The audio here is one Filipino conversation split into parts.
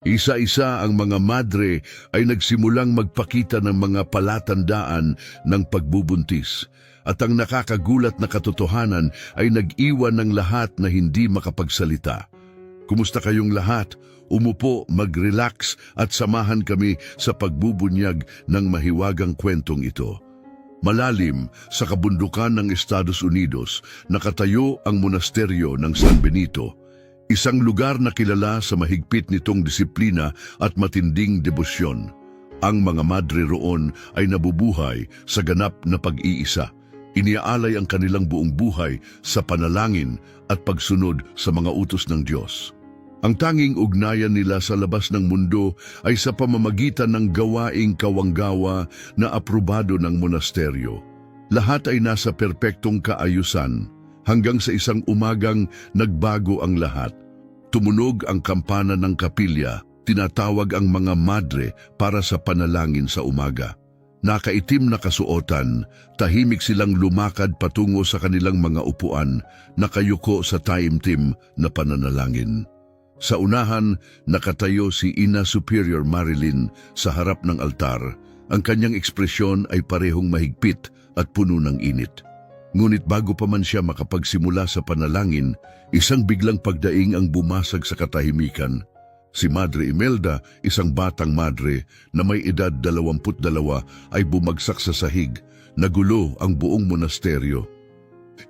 Isa-isa ang mga madre ay nagsimulang magpakita ng mga palatandaan ng pagbubuntis. At ang nakakagulat na katotohanan ay nag-iwan ng lahat na hindi makapagsalita. Kumusta kayong lahat? Umupo, mag-relax at samahan kami sa pagbubunyag ng mahiwagang kwentong ito. Malalim sa kabundukan ng Estados Unidos, nakatayo ang monasteryo ng San Benito, isang lugar na kilala sa mahigpit nitong disiplina at matinding debosyon. Ang mga madre roon ay nabubuhay sa ganap na pag-iisa. Iniaalay ang kanilang buong buhay sa panalangin at pagsunod sa mga utos ng Diyos. Ang tanging ugnayan nila sa labas ng mundo ay sa pamamagitan ng gawaing kawanggawa na aprobado ng monasteryo. Lahat ay nasa perpektong kaayusan hanggang sa isang umagang nagbago ang lahat. Tumunog ang kampana ng kapilya, tinatawag ang mga madre para sa panalangin sa umaga. Nakaitim na kasuotan, tahimik silang lumakad patungo sa kanilang mga upuan, nakayuko sa taimtim na pananalangin. Sa unahan, nakatayo si Ina Superior Marilyn sa harap ng altar. Ang kanyang ekspresyon ay parehong mahigpit at puno ng init. Ngunit bago pa man siya makapagsimula sa panalangin, isang biglang pagdaing ang bumasag sa katahimikan. Si Madre Imelda, isang batang madre na may edad 22, ay bumagsak sa sahig. Nagulo ang buong monasteryo.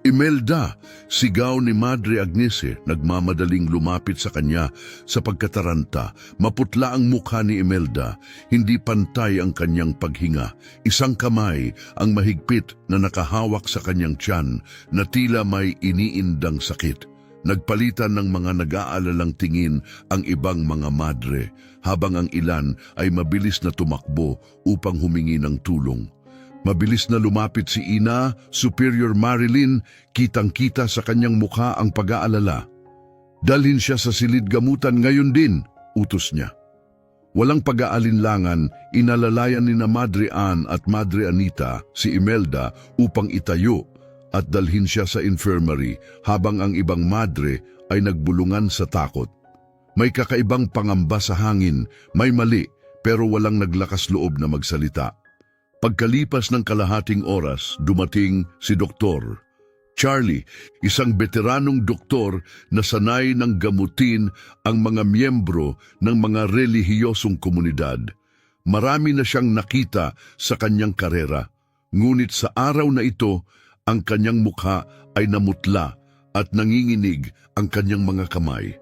Imelda! Sigaw ni Madre Agnese, nagmamadaling lumapit sa kanya sa pagkataranta. Maputla ang mukha ni Imelda, hindi pantay ang kanyang paghinga. Isang kamay ang mahigpit na nakahawak sa kanyang tiyan na tila may iniindang sakit. Nagpalitan ng mga nag-aalalang tingin ang ibang mga madre, habang ang ilan ay mabilis na tumakbo upang humingi ng tulong. Mabilis na lumapit si Ina Superior Marilyn, kitang-kita sa kanyang mukha ang pag-aalala. Dalhin siya sa silid gamutan ngayon din, utos niya. Walang pag-aalinlangan, inalalayan ni na Madre Ann at Madre Anita si Imelda upang itayo at dalhin siya sa infirmary habang ang ibang madre ay nagbulungan sa takot. May kakaibang pangamba sa hangin, may mali pero walang naglakas loob na magsalita. Pagkalipas ng kalahating oras, dumating si Dr. Charlie, isang veteranong doktor na sanay ng gamutin ang mga miyembro ng mga relihiyosong komunidad. Marami na siyang nakita sa kanyang karera, ngunit sa araw na ito, ang kanyang mukha ay namutla at nanginginig ang kanyang mga kamay.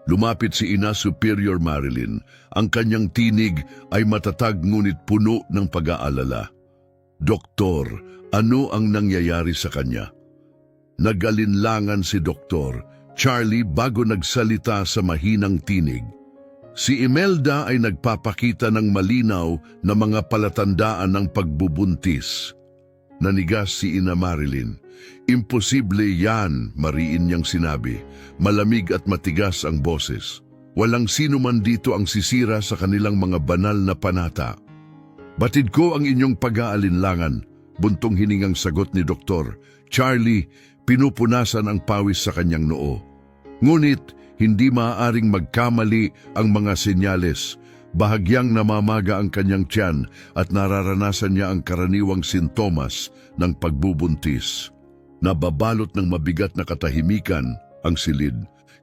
Lumapit si Ina Superior Marilyn. Ang kanyang tinig ay matatag ngunit puno ng pag-aalala. Doktor, ano ang nangyayari sa kanya? Nag-alinlangan si Doktor Charlie bago nagsalita sa mahinang tinig. Si Imelda ay nagpapakita ng malinaw na mga palatandaan ng pagbubuntis. Nanigas si Ina Marilyn. Imposible yan, mariin niyang sinabi. Malamig at matigas ang boses. Walang sino man dito ang sisira sa kanilang mga banal na panata. Batid ko ang inyong pag-aalinlangan, buntong hiningang sagot ni Dr. Charlie, pinupunasan ang pawis sa kanyang noo. Ngunit, hindi maaaring magkamali ang mga senyales. Bahagyang namamaga ang kanyang tiyan at nararanasan niya ang karaniwang sintomas ng pagbubuntis. Nababalot ng mabigat na katahimikan ang silid.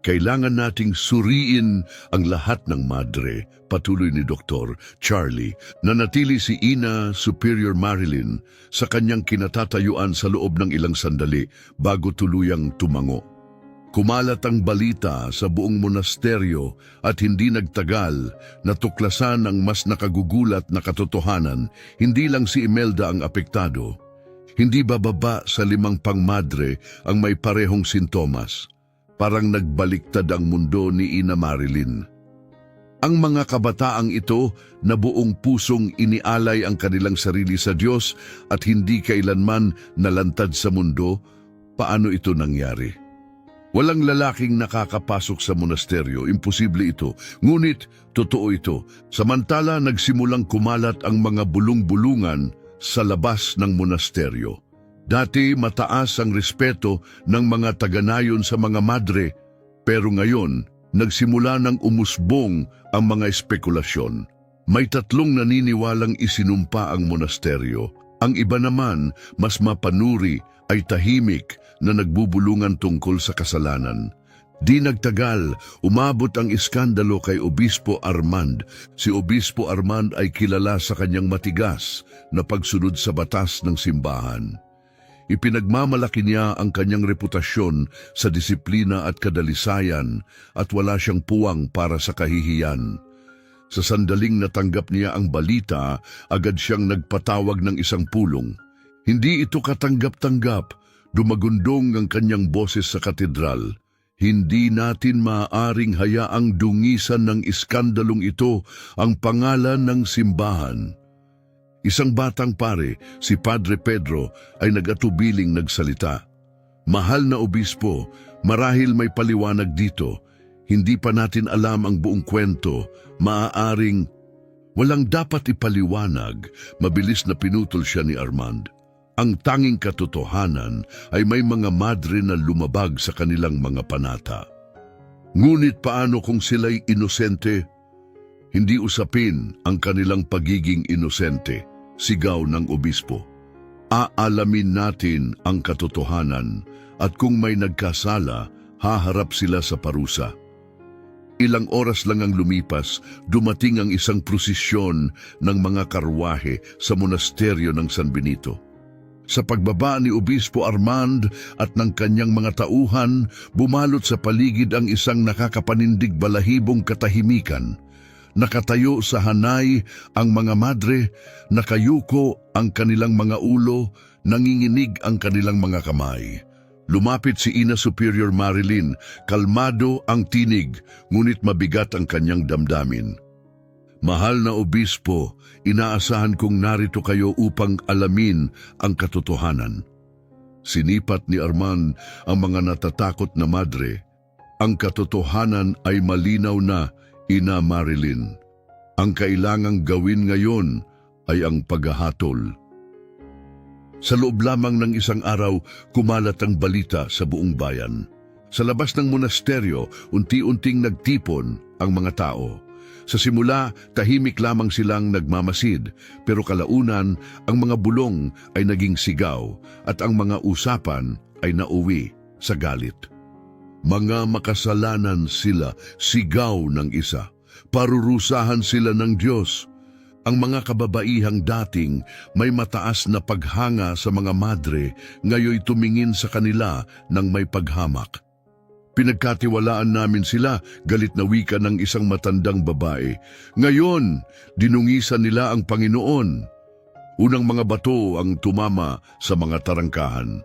Kailangan nating suriin ang lahat ng madre, patuloy ni Dr. Charlie. Nanatili si Ina Superior Marilyn sa kanyang kinatatayuan sa loob ng ilang sandali bago tuluyang tumango. Kumalat ang balita sa buong monasteryo at hindi nagtagal natuklasan ang mas nakagugulat na katotohanan. Hindi lang si Imelda ang apektado. Hindi bababa sa 5 pangmadre ang may parehong sintomas. Parang nagbaliktad ang mundo ni Ina Marilyn. Ang mga kabataang ito na buong pusong inialay ang kanilang sarili sa Diyos at hindi kailanman nalantad sa mundo, paano ito nangyari? Walang lalaking nakakapasok sa monasteryo, imposible ito. Ngunit, totoo ito. Samantala, nagsimulang kumalat ang mga bulong-bulungan sa labas ng monasteryo. Dati mataas ang respeto ng mga taganayon sa mga madre, pero ngayon nagsimula ng umusbong ang mga espekulasyon. May 3 naniniwalang isinumpa ang monasteryo. Ang iba naman, mas mapanuri, ay tahimik na nagbubulungan tungkol sa kasalanan. Di nagtagal, umabot ang iskandalo kay Obispo Armand. Si Obispo Armand ay kilala sa kanyang matigas na pagsunod sa batas ng simbahan. Ipinagmamalaki niya ang kanyang reputasyon sa disiplina at kadalisayan at wala siyang puwang para sa kahihiyan. Sa sandaling natanggap niya ang balita, agad siyang nagpatawag ng isang pulong. Hindi ito katanggap-tanggap, dumagundong ang kanyang boses sa katedral. Hindi natin maaaring hayaang dungisan ng iskandalong ito ang pangalan ng simbahan. Isang batang pare, si Padre Pedro, ay nag-atubiling nagsalita. Mahal na obispo, marahil may paliwanag dito. Hindi pa natin alam ang buong kwento, maaaring walang dapat ipaliwanag, mabilis na pinutol siya ni Armand. Ang tanging katotohanan ay may mga madre na lumabag sa kanilang mga panata. Ngunit paano kung sila'y inosente? Hindi usapin ang kanilang pagiging inosente, sigaw ng obispo. Aalamin natin ang katotohanan at kung may nagkasala, haharap sila sa parusa. Ilang oras lang ang lumipas, dumating ang isang prosesyon ng mga karwahe sa monasteryo ng San Benito. Sa pagbaba ni Obispo Armand at ng kanyang mga tauhan, bumalot sa paligid ang isang nakakapanindig balahibong katahimikan. Nakatayo sa hanay ang mga madre, nakayuko ang kanilang mga ulo, nanginginig ang kanilang mga kamay. Lumapit si Ina Superior Marilyn, kalmado ang tinig, ngunit mabigat ang kanyang damdamin. Mahal na obispo, inaasahan kong narito kayo upang alamin ang katotohanan. Sinipat ni Armand ang mga natatakot na madre. Ang katotohanan ay malinaw na, Ina Marilyn. Ang kailangang gawin ngayon ay ang paghahatol. Sa loob lamang ng isang araw, kumalat ang balita sa buong bayan. Sa labas ng monasteryo, unti-unting nagtipon ang mga tao. Sa simula, tahimik lamang silang nagmamasid, pero kalaunan, ang mga bulong ay naging sigaw at ang mga usapan ay nauwi sa galit. Mga makasalanan sila, sigaw ng isa. Parurusahan sila ng Diyos. Ang mga kababaihang dating may mataas na paghanga sa mga madre, ngayoy tumingin sa kanila ng may paghamak. Pinagkatiwalaan namin sila, galit na wika ng isang matandang babae. Ngayon, dinungisan nila ang Panginoon. Unang mga bato ang tumama sa mga tarangkahan.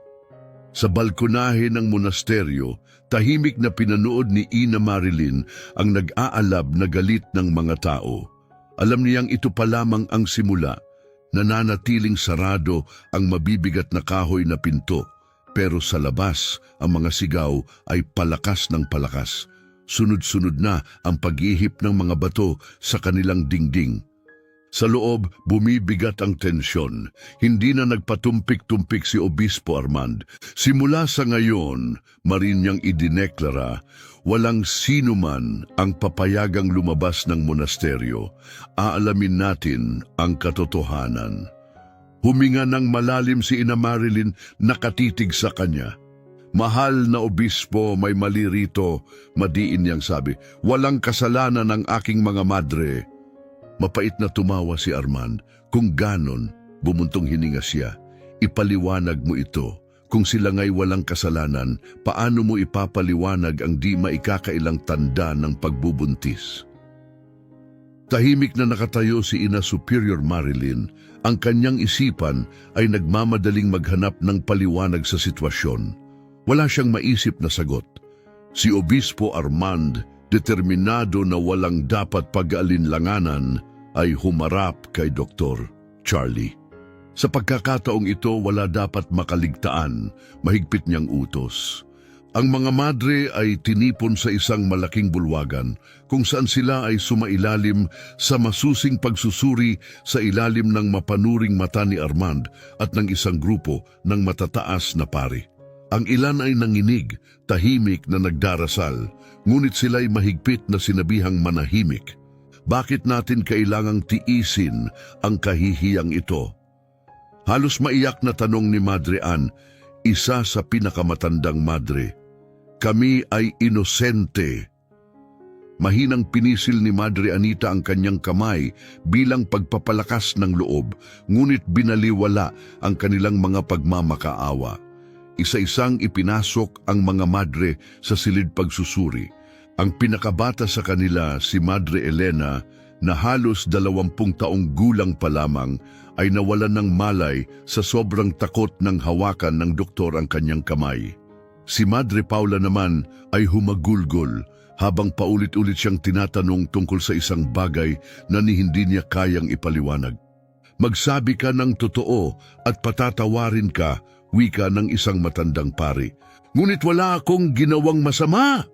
Sa balkonahe ng monasteryo, tahimik na pinanood ni Ina Marilyn ang nag-aalab na galit ng mga tao. Alam niyang ito pa lamang ang simula, nananatiling sarado ang mabibigat na kahoy na pinto, pero sa labas ang mga sigaw ay palakas ng palakas. Sunod-sunod na ang paghihip ng mga bato sa kanilang dingding. Sa loob, bumibigat ang tensyon. Hindi na nagpatumpik-tumpik si Obispo Armand. Simula sa ngayon, marin niyang idineklara, walang sino man ang papayagang lumabas ng monasteryo. Aalamin natin ang katotohanan. Huminga ng malalim si Ina Marilyn, nakatitig sa kanya. Mahal na obispo, may mali rito, madiin niyang sabi. Walang kasalanan ng aking mga madre. Mapait na tumawa si Armand. Kung ganon, bumuntong hininga siya. Ipaliwanag mo ito. Kung sila nga'y walang kasalanan, paano mo ipapaliwanag ang di maikakailang tanda ng pagbubuntis? Tahimik na nakatayo si Ina Superior Marilyn. Ang kanyang isipan ay nagmamadaling maghanap ng paliwanag sa sitwasyon. Wala siyang maisip na sagot. Si Obispo Armand, determinado na walang dapat pag-alinlanganan, ay humarap kay Dr. Charlie. Sa pagkakataong ito, wala dapat makaligtaan, mahigpit niyang utos. Ang mga madre ay tinipon sa isang malaking bulwagan kung saan sila ay sumailalim sa masusing pagsusuri sa ilalim ng mapanuring mata ni Armand at ng isang grupo ng matataas na pari. Ang ilan ay nanginig, tahimik na nagdarasal, ngunit sila'y mahigpit na sinabihang manahimik. Bakit natin kailangang tiisin ang kahihiyang ito? Halos maiyak na tanong ni Madre Ann, isa sa pinakamatandang madre. Kami ay inosente. Mahinang pinisil ni Madre Anita ang kanyang kamay bilang pagpapalakas ng loob, ngunit binaliwala ang kanilang mga pagmamakaawa. Isa-isang ipinasok ang mga madre sa silid pagsusuri. Ang pinakabata sa kanila, si Madre Elena, na halos 20 taong gulang pa lamang, ay nawalan ng malay sa sobrang takot ng hawakan ng doktor ang kanyang kamay. Si Madre Paula naman ay humagulgol habang paulit-ulit siyang tinatanong tungkol sa isang bagay na hindi niya kayang ipaliwanag. Magsabi ka ng totoo at patatawarin ka, wika ng isang matandang pari. Ngunit wala akong ginawang masama.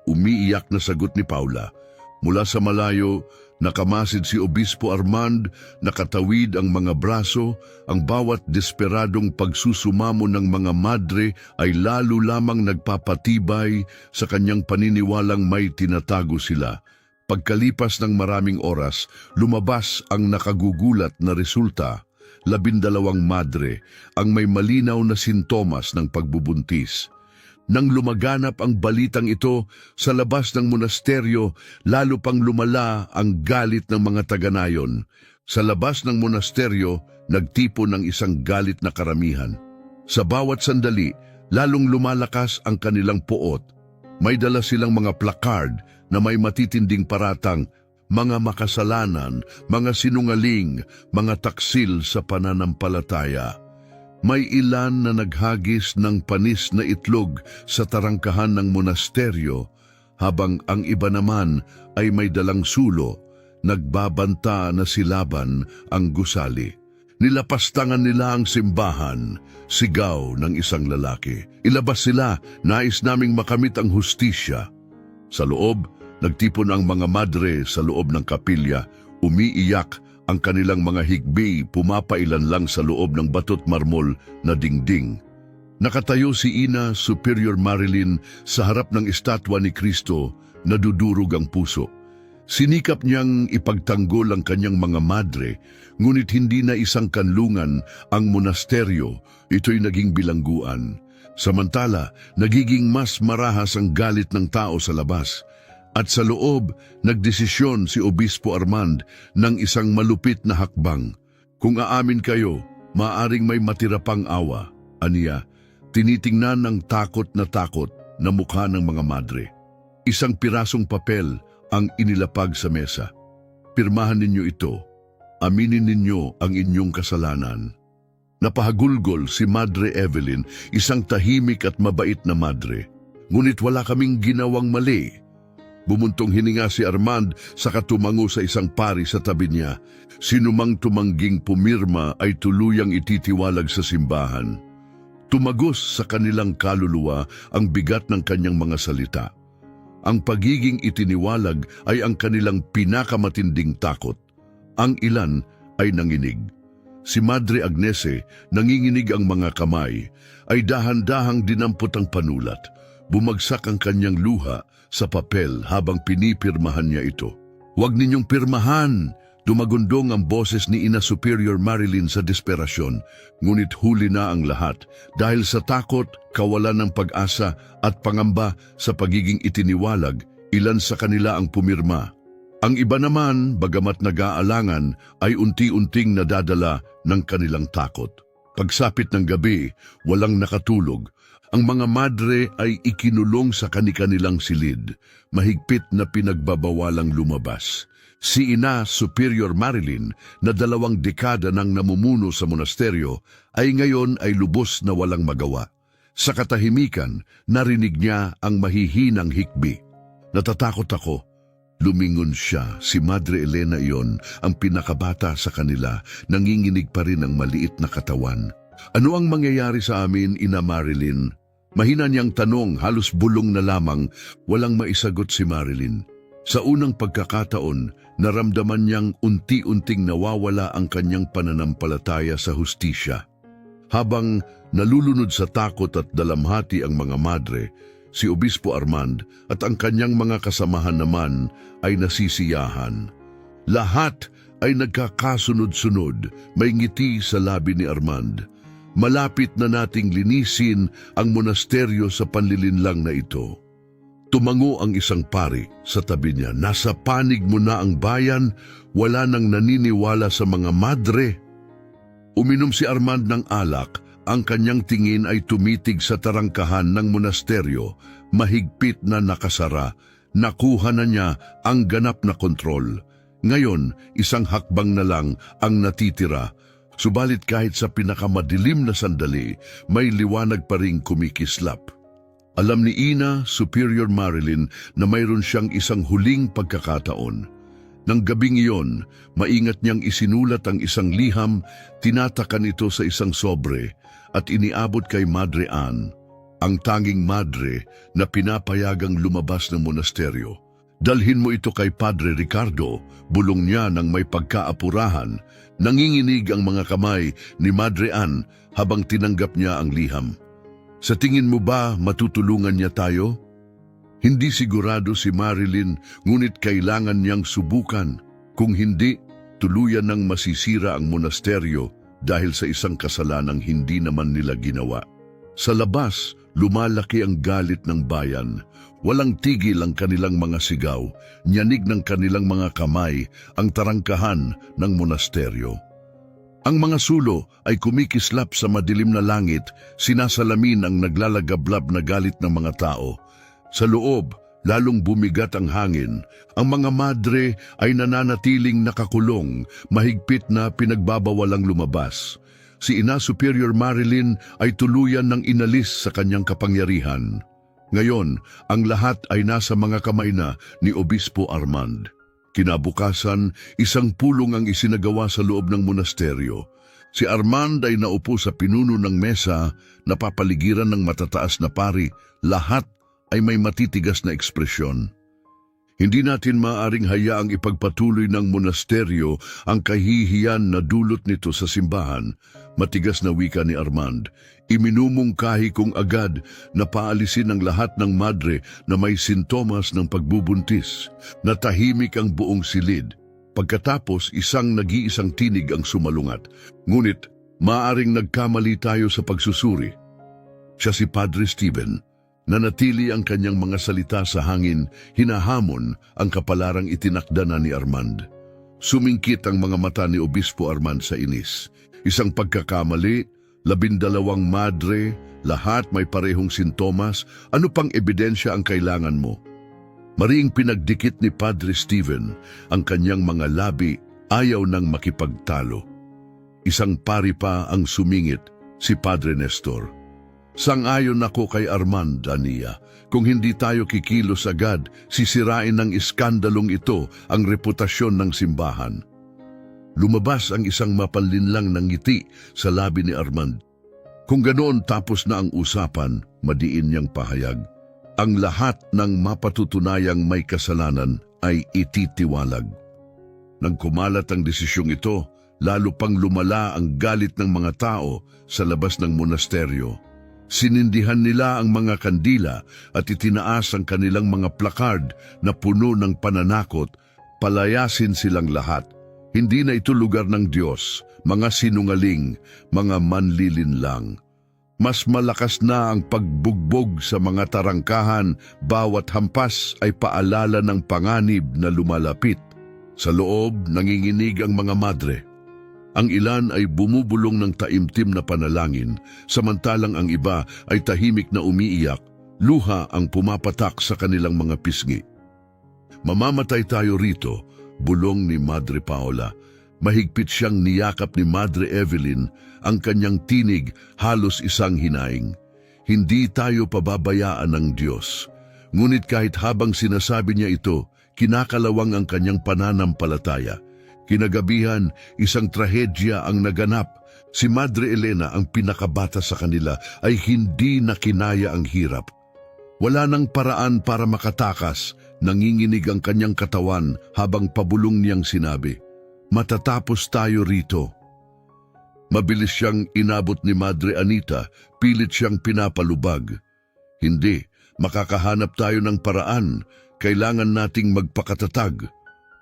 Umiiyak na sagot ni Paula. Mula sa malayo, nakamasid si Obispo Armand, nakatawid ang mga braso, ang bawat desperadong pagsusumamo ng mga madre ay lalo lamang nagpapatibay sa kanyang paniniwalang may tinatago sila. Pagkalipas ng maraming oras, lumabas ang nakagugulat na resulta. 12 madre ang may malinaw na sintomas ng pagbubuntis. Nang lumaganap ang balitang ito sa labas ng monasteryo, lalo pang lumala ang galit ng mga taga-nayon. Sa labas ng monasteryo, nagtipon ng isang galit na karamihan. Sa bawat sandali, lalong lumalakas ang kanilang puot. May dala silang mga placard na may matitinding paratang, mga makasalanan, mga sinungaling, mga taksil sa pananampalataya. May ilan na naghagis ng panis na itlog sa tarangkahan ng monasteryo, habang ang iba naman ay may dalang sulo, nagbabanta na silaban ang gusali. Nilapastangan nila ang simbahan, sigaw ng isang lalaki. Ilabas sila, nais naming makamit ang hustisya. Sa loob, nagtipon ang mga madre sa loob ng kapilya, umiiyak. Ang kanilang mga higbi pumapailan lang sa loob ng batot marmol na dingding. Nakatayo si Ina Superior Marilyn sa harap ng estatwa ni Kristo, nadudurog ang puso. Sinikap niyang ipagtanggol ang kanyang mga madre, ngunit hindi na isang kanlungan ang monasteryo, ito'y naging bilangguan. Samantala, nagiging mas marahas ang galit ng tao sa labas. At sa loob, nagdesisyon si Obispo Armand ng isang malupit na hakbang. Kung aamin kayo, maaring may matira pang awa, aniya, tinitingnan ng takot na mukha ng mga madre. Isang pirasong papel ang inilapag sa mesa. Pirmahan ninyo ito. Aminin ninyo ang inyong kasalanan. Napahagulgol si Madre Evelyn, isang tahimik at mabait na madre. Ngunit wala kaming ginawang mali. Bumuntong hininga si Armand saka tumango sa isang pari sa tabi niya. Sinumang tumangging pumirma ay tuluyang ititiwalag sa simbahan. Tumagos sa kanilang kaluluwa ang bigat ng kanyang mga salita. Ang pagiging itiniwalag ay ang kanilang pinakamatinding takot. Ang ilan ay nanginig. Si Madre Agnese, nanginginig ang mga kamay, ay dahan-dahang dinampot ang panulat. Bumagsak ang kanyang luha sa papel habang pinipirmahan niya ito. Huwag ninyong pirmahan! Dumagundong ang boses ni Ina Superior Marilyn sa desperasyon, ngunit huli na ang lahat dahil sa takot, kawalan ng pag-asa at pangamba sa pagiging itiniwalag, ilan sa kanila ang pumirma. Ang iba naman, bagamat nag-aalangan, ay unti-unting nadadala ng kanilang takot. Pagsapit ng gabi, walang nakatulog. Ang mga madre ay ikinulong sa kani-kanilang silid, mahigpit na pinagbabawalang lumabas. Si Ina Superior Marilyn, na 2 dekada nang namumuno sa monasteryo, ay ngayon ay lubos na walang magawa. Sa katahimikan, narinig niya ang mahihinang hikbi. Natatakot ako. Lumingon siya, si Madre Elena iyon, ang pinakabata sa kanila, nanginginig pa rin ang maliit na katawan. Ano ang mangyayari sa amin, Ina Marilyn? Mahina niyang tanong, halos bulong na lamang, walang maisagot si Marilyn. Sa unang pagkakataon, naramdaman niyang unti-unting nawawala ang kanyang pananampalataya sa hustisya. Habang nalulunod sa takot at dalamhati ang mga madre, si Obispo Armand at ang kanyang mga kasamahan naman ay nasisiyahan. Lahat ay nagkakasunod-sunod, may ngiti sa labi ni Armand. Malapit na nating linisin ang monasteryo sa panlilinlang na ito. Tumango ang isang pari sa tabi niya. Nasa panig mo na ang bayan, wala nang naniniwala sa mga madre. Uminom si Armand ng alak, ang kanyang tingin ay tumitig sa tarangkahan ng monasteryo, mahigpit na nakasara. Nakuha na niya ang ganap na kontrol. Ngayon, isang hakbang na lang ang natitira. Subalit kahit sa pinakamadilim na sandali, may liwanag pa ring kumikislap. Alam ni Ina, Superior Marilyn, na mayroon siyang isang huling pagkakataon. Nang gabing iyon, maingat niyang isinulat ang isang liham, tinatakan ito sa isang sobre at iniabot kay Madre Ann, ang tanging madre na pinapayagang lumabas ng monasteryo. Dalhin mo ito kay Padre Ricardo, bulong niya nang may pagkaapurahan. Nanginginig ang mga kamay ni Madre Ann habang tinanggap niya ang liham. Sa tingin mo ba matutulungan niya tayo? Hindi sigurado si Marilyn, ngunit kailangan niyang subukan. Kung hindi, tuluyan nang masisira ang monasteryo dahil sa isang kasalanang hindi naman nila ginawa. Sa labas, lumalaki ang galit ng bayan. Walang tigil ang kanilang mga sigaw, nyanig ng kanilang mga kamay ang tarangkahan ng monasteryo. Ang mga sulo ay kumikislap sa madilim na langit, sinasalamin ang naglalagablab na galit ng mga tao. Sa loob, lalong bumigat ang hangin. Ang mga madre ay nananatiling nakakulong, mahigpit na pinagbabawalang lumabas. Si Ina Superior Marilyn ay tuluyan ng inalis sa kanyang kapangyarihan. Ngayon, ang lahat ay nasa mga kamay na ni Obispo Armand. Kinabukasan, isang pulong ang isinagawa sa loob ng monasteryo. Si Armand ay naupo sa pinuno ng mesa, napapaligiran ng matataas na pari. Lahat ay may matitigas na ekspresyon. Hindi natin maaaring hayaang ipagpatuloy ng monasteryo ang kahihiyan na dulot nito sa simbahan, matigas na wika ni Armand. Iminumungkahi kong agad na paalisin ang lahat ng madre na may sintomas ng pagbubuntis. Natahimik ang buong silid. Pagkatapos, isang nag-iisang tinig ang sumalungat. Ngunit, maaaring nagkamali tayo sa pagsusuri. Siya si Padre Stephen. Nanatili ang kanyang mga salita sa hangin, hinahamon ang kapalarang itinakda na ni Armand. Sumingkit ang mga mata ni Obispo Armand sa inis. Isang pagkakamali, 12 madre, lahat may parehong sintomas. Ano pang ebidensya ang kailangan mo? Mariing pinagdikit ni Padre Stephen ang kanyang mga labi, ayaw nang makipagtalo. Isang pari pa ang sumingit, si Padre Nestor. Sang-ayon ako kay Armand, Ania. Kung hindi tayo kikilos agad, sisirain ng iskandalong ito ang reputasyon ng simbahan. Lumabas ang isang mapanlinlang ng ngiti sa labi ni Armand. Kung ganoon tapos na ang usapan, madiin niyang pahayag. Ang lahat ng mapatutunayang may kasalanan ay ititiwalag. Nang kumalat ang desisyong ito, lalo pang lumala ang galit ng mga tao sa labas ng monasteryo. Sinindihan nila ang mga kandila at itinaas ang kanilang mga plakard na puno ng pananakot, palayasin silang lahat. Hindi na ito lugar ng Diyos, mga sinungaling, mga manlilinlang. Mas malakas na ang pagbugbog sa mga tarangkahan, bawat hampas ay paalala ng panganib na lumalapit. Sa loob, nanginginig ang mga madre. Ang ilan ay bumubulong ng taimtim na panalangin, samantalang ang iba ay tahimik na umiiyak, luha ang pumapatak sa kanilang mga pisngi. Mamamatay tayo rito, bulong ni Madre Paola. Mahigpit siyang niyakap ni Madre Evelyn, ang kanyang tinig halos isang hinaing. Hindi tayo pababayaan ng Diyos. Ngunit kahit habang sinasabi niya ito, kinakalawang ang kanyang pananampalataya. Kinagabihan, isang trahedya ang naganap. Si Madre Elena, ang pinakabata sa kanila, ay hindi na kinaya ang hirap. Wala nang paraan para makatakas, nanginginig ang kanyang katawan habang pabulong niyang sinabi, "Matatapos tayo rito." Mabilis siyang inabot ni Madre Anita, pilit siyang pinapalubag. Hindi, makakahanap tayo ng paraan. Kailangan nating magpakatatag.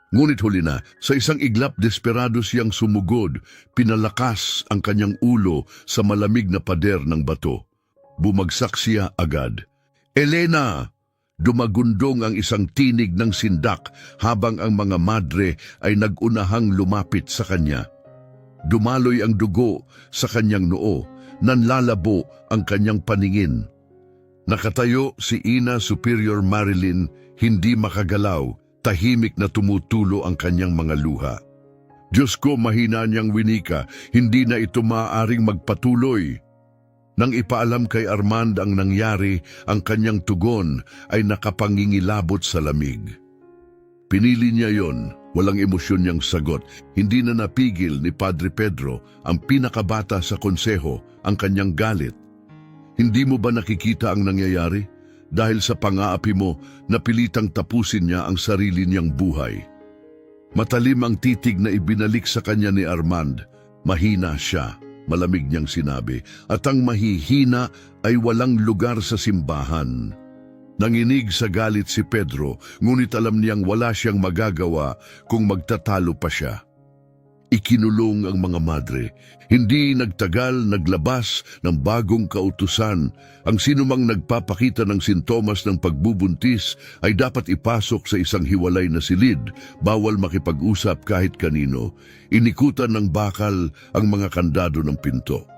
Ngunit huli na, sa isang iglap desperado siyang sumugod, pinalakas ang kanyang ulo sa malamig na pader ng bato. Bumagsak siya agad. Elena! Dumagundong ang isang tinig ng sindak habang ang mga madre ay nagunahang lumapit sa kanya. Dumaloy ang dugo sa kanyang noo, nanlalabo ang kanyang paningin. Nakatayo si Ina Superior Marilyn, hindi makagalaw, tahimik na tumutulo ang kanyang mga luha. Diyos ko, mahina niyang winika, hindi na ito maaaring magpatuloy. Nang ipaalam kay Armand ang nangyari, ang kanyang tugon ay nakapangingilabot sa lamig. Pinili niya yon, walang emosyon niyang sagot. Hindi na napigil ni Padre Pedro, ang pinakabata sa konseho, ang kanyang galit. Hindi mo ba nakikita ang nangyayari? Dahil sa pang-aapi mo, napilitang tapusin niya ang sarili niyang buhay. Matalim ang titig na ibinalik sa kanya ni Armand. Mahina siya. Malamig niyang sinabi, at ang mahihina ay walang lugar sa simbahan. Nanginig sa galit si Pedro, ngunit alam niyang wala siyang magagawa kung magtatalo pa siya. Ikinulong ang mga madre. Hindi nagtagal, naglabas ng bagong kautusan. Ang sinumang nagpapakita ng sintomas ng pagbubuntis ay dapat ipasok sa isang hiwalay na silid. Bawal makipag-usap kahit kanino. Inikutan ng bakal ang mga kandado ng pinto.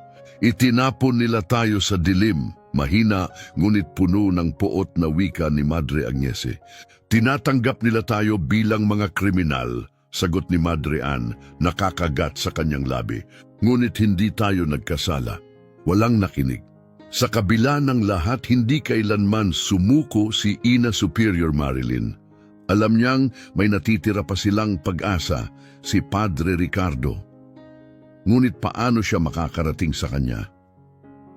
Itinapon nila tayo sa dilim. Mahina, ngunit puno ng puot na wika ni Madre Agnese. Tinatanggap nila tayo bilang mga kriminal. Sagot ni Madre Ann, nakakagat sa kanyang labi. Ngunit hindi tayo nagkasala. Walang nakinig. Sa kabila ng lahat, hindi kailanman sumuko si Ina Superior Marilyn. Alam niyang may natitira pa silang pag-asa, si Padre Ricardo. Ngunit paano siya makakarating sa kanya?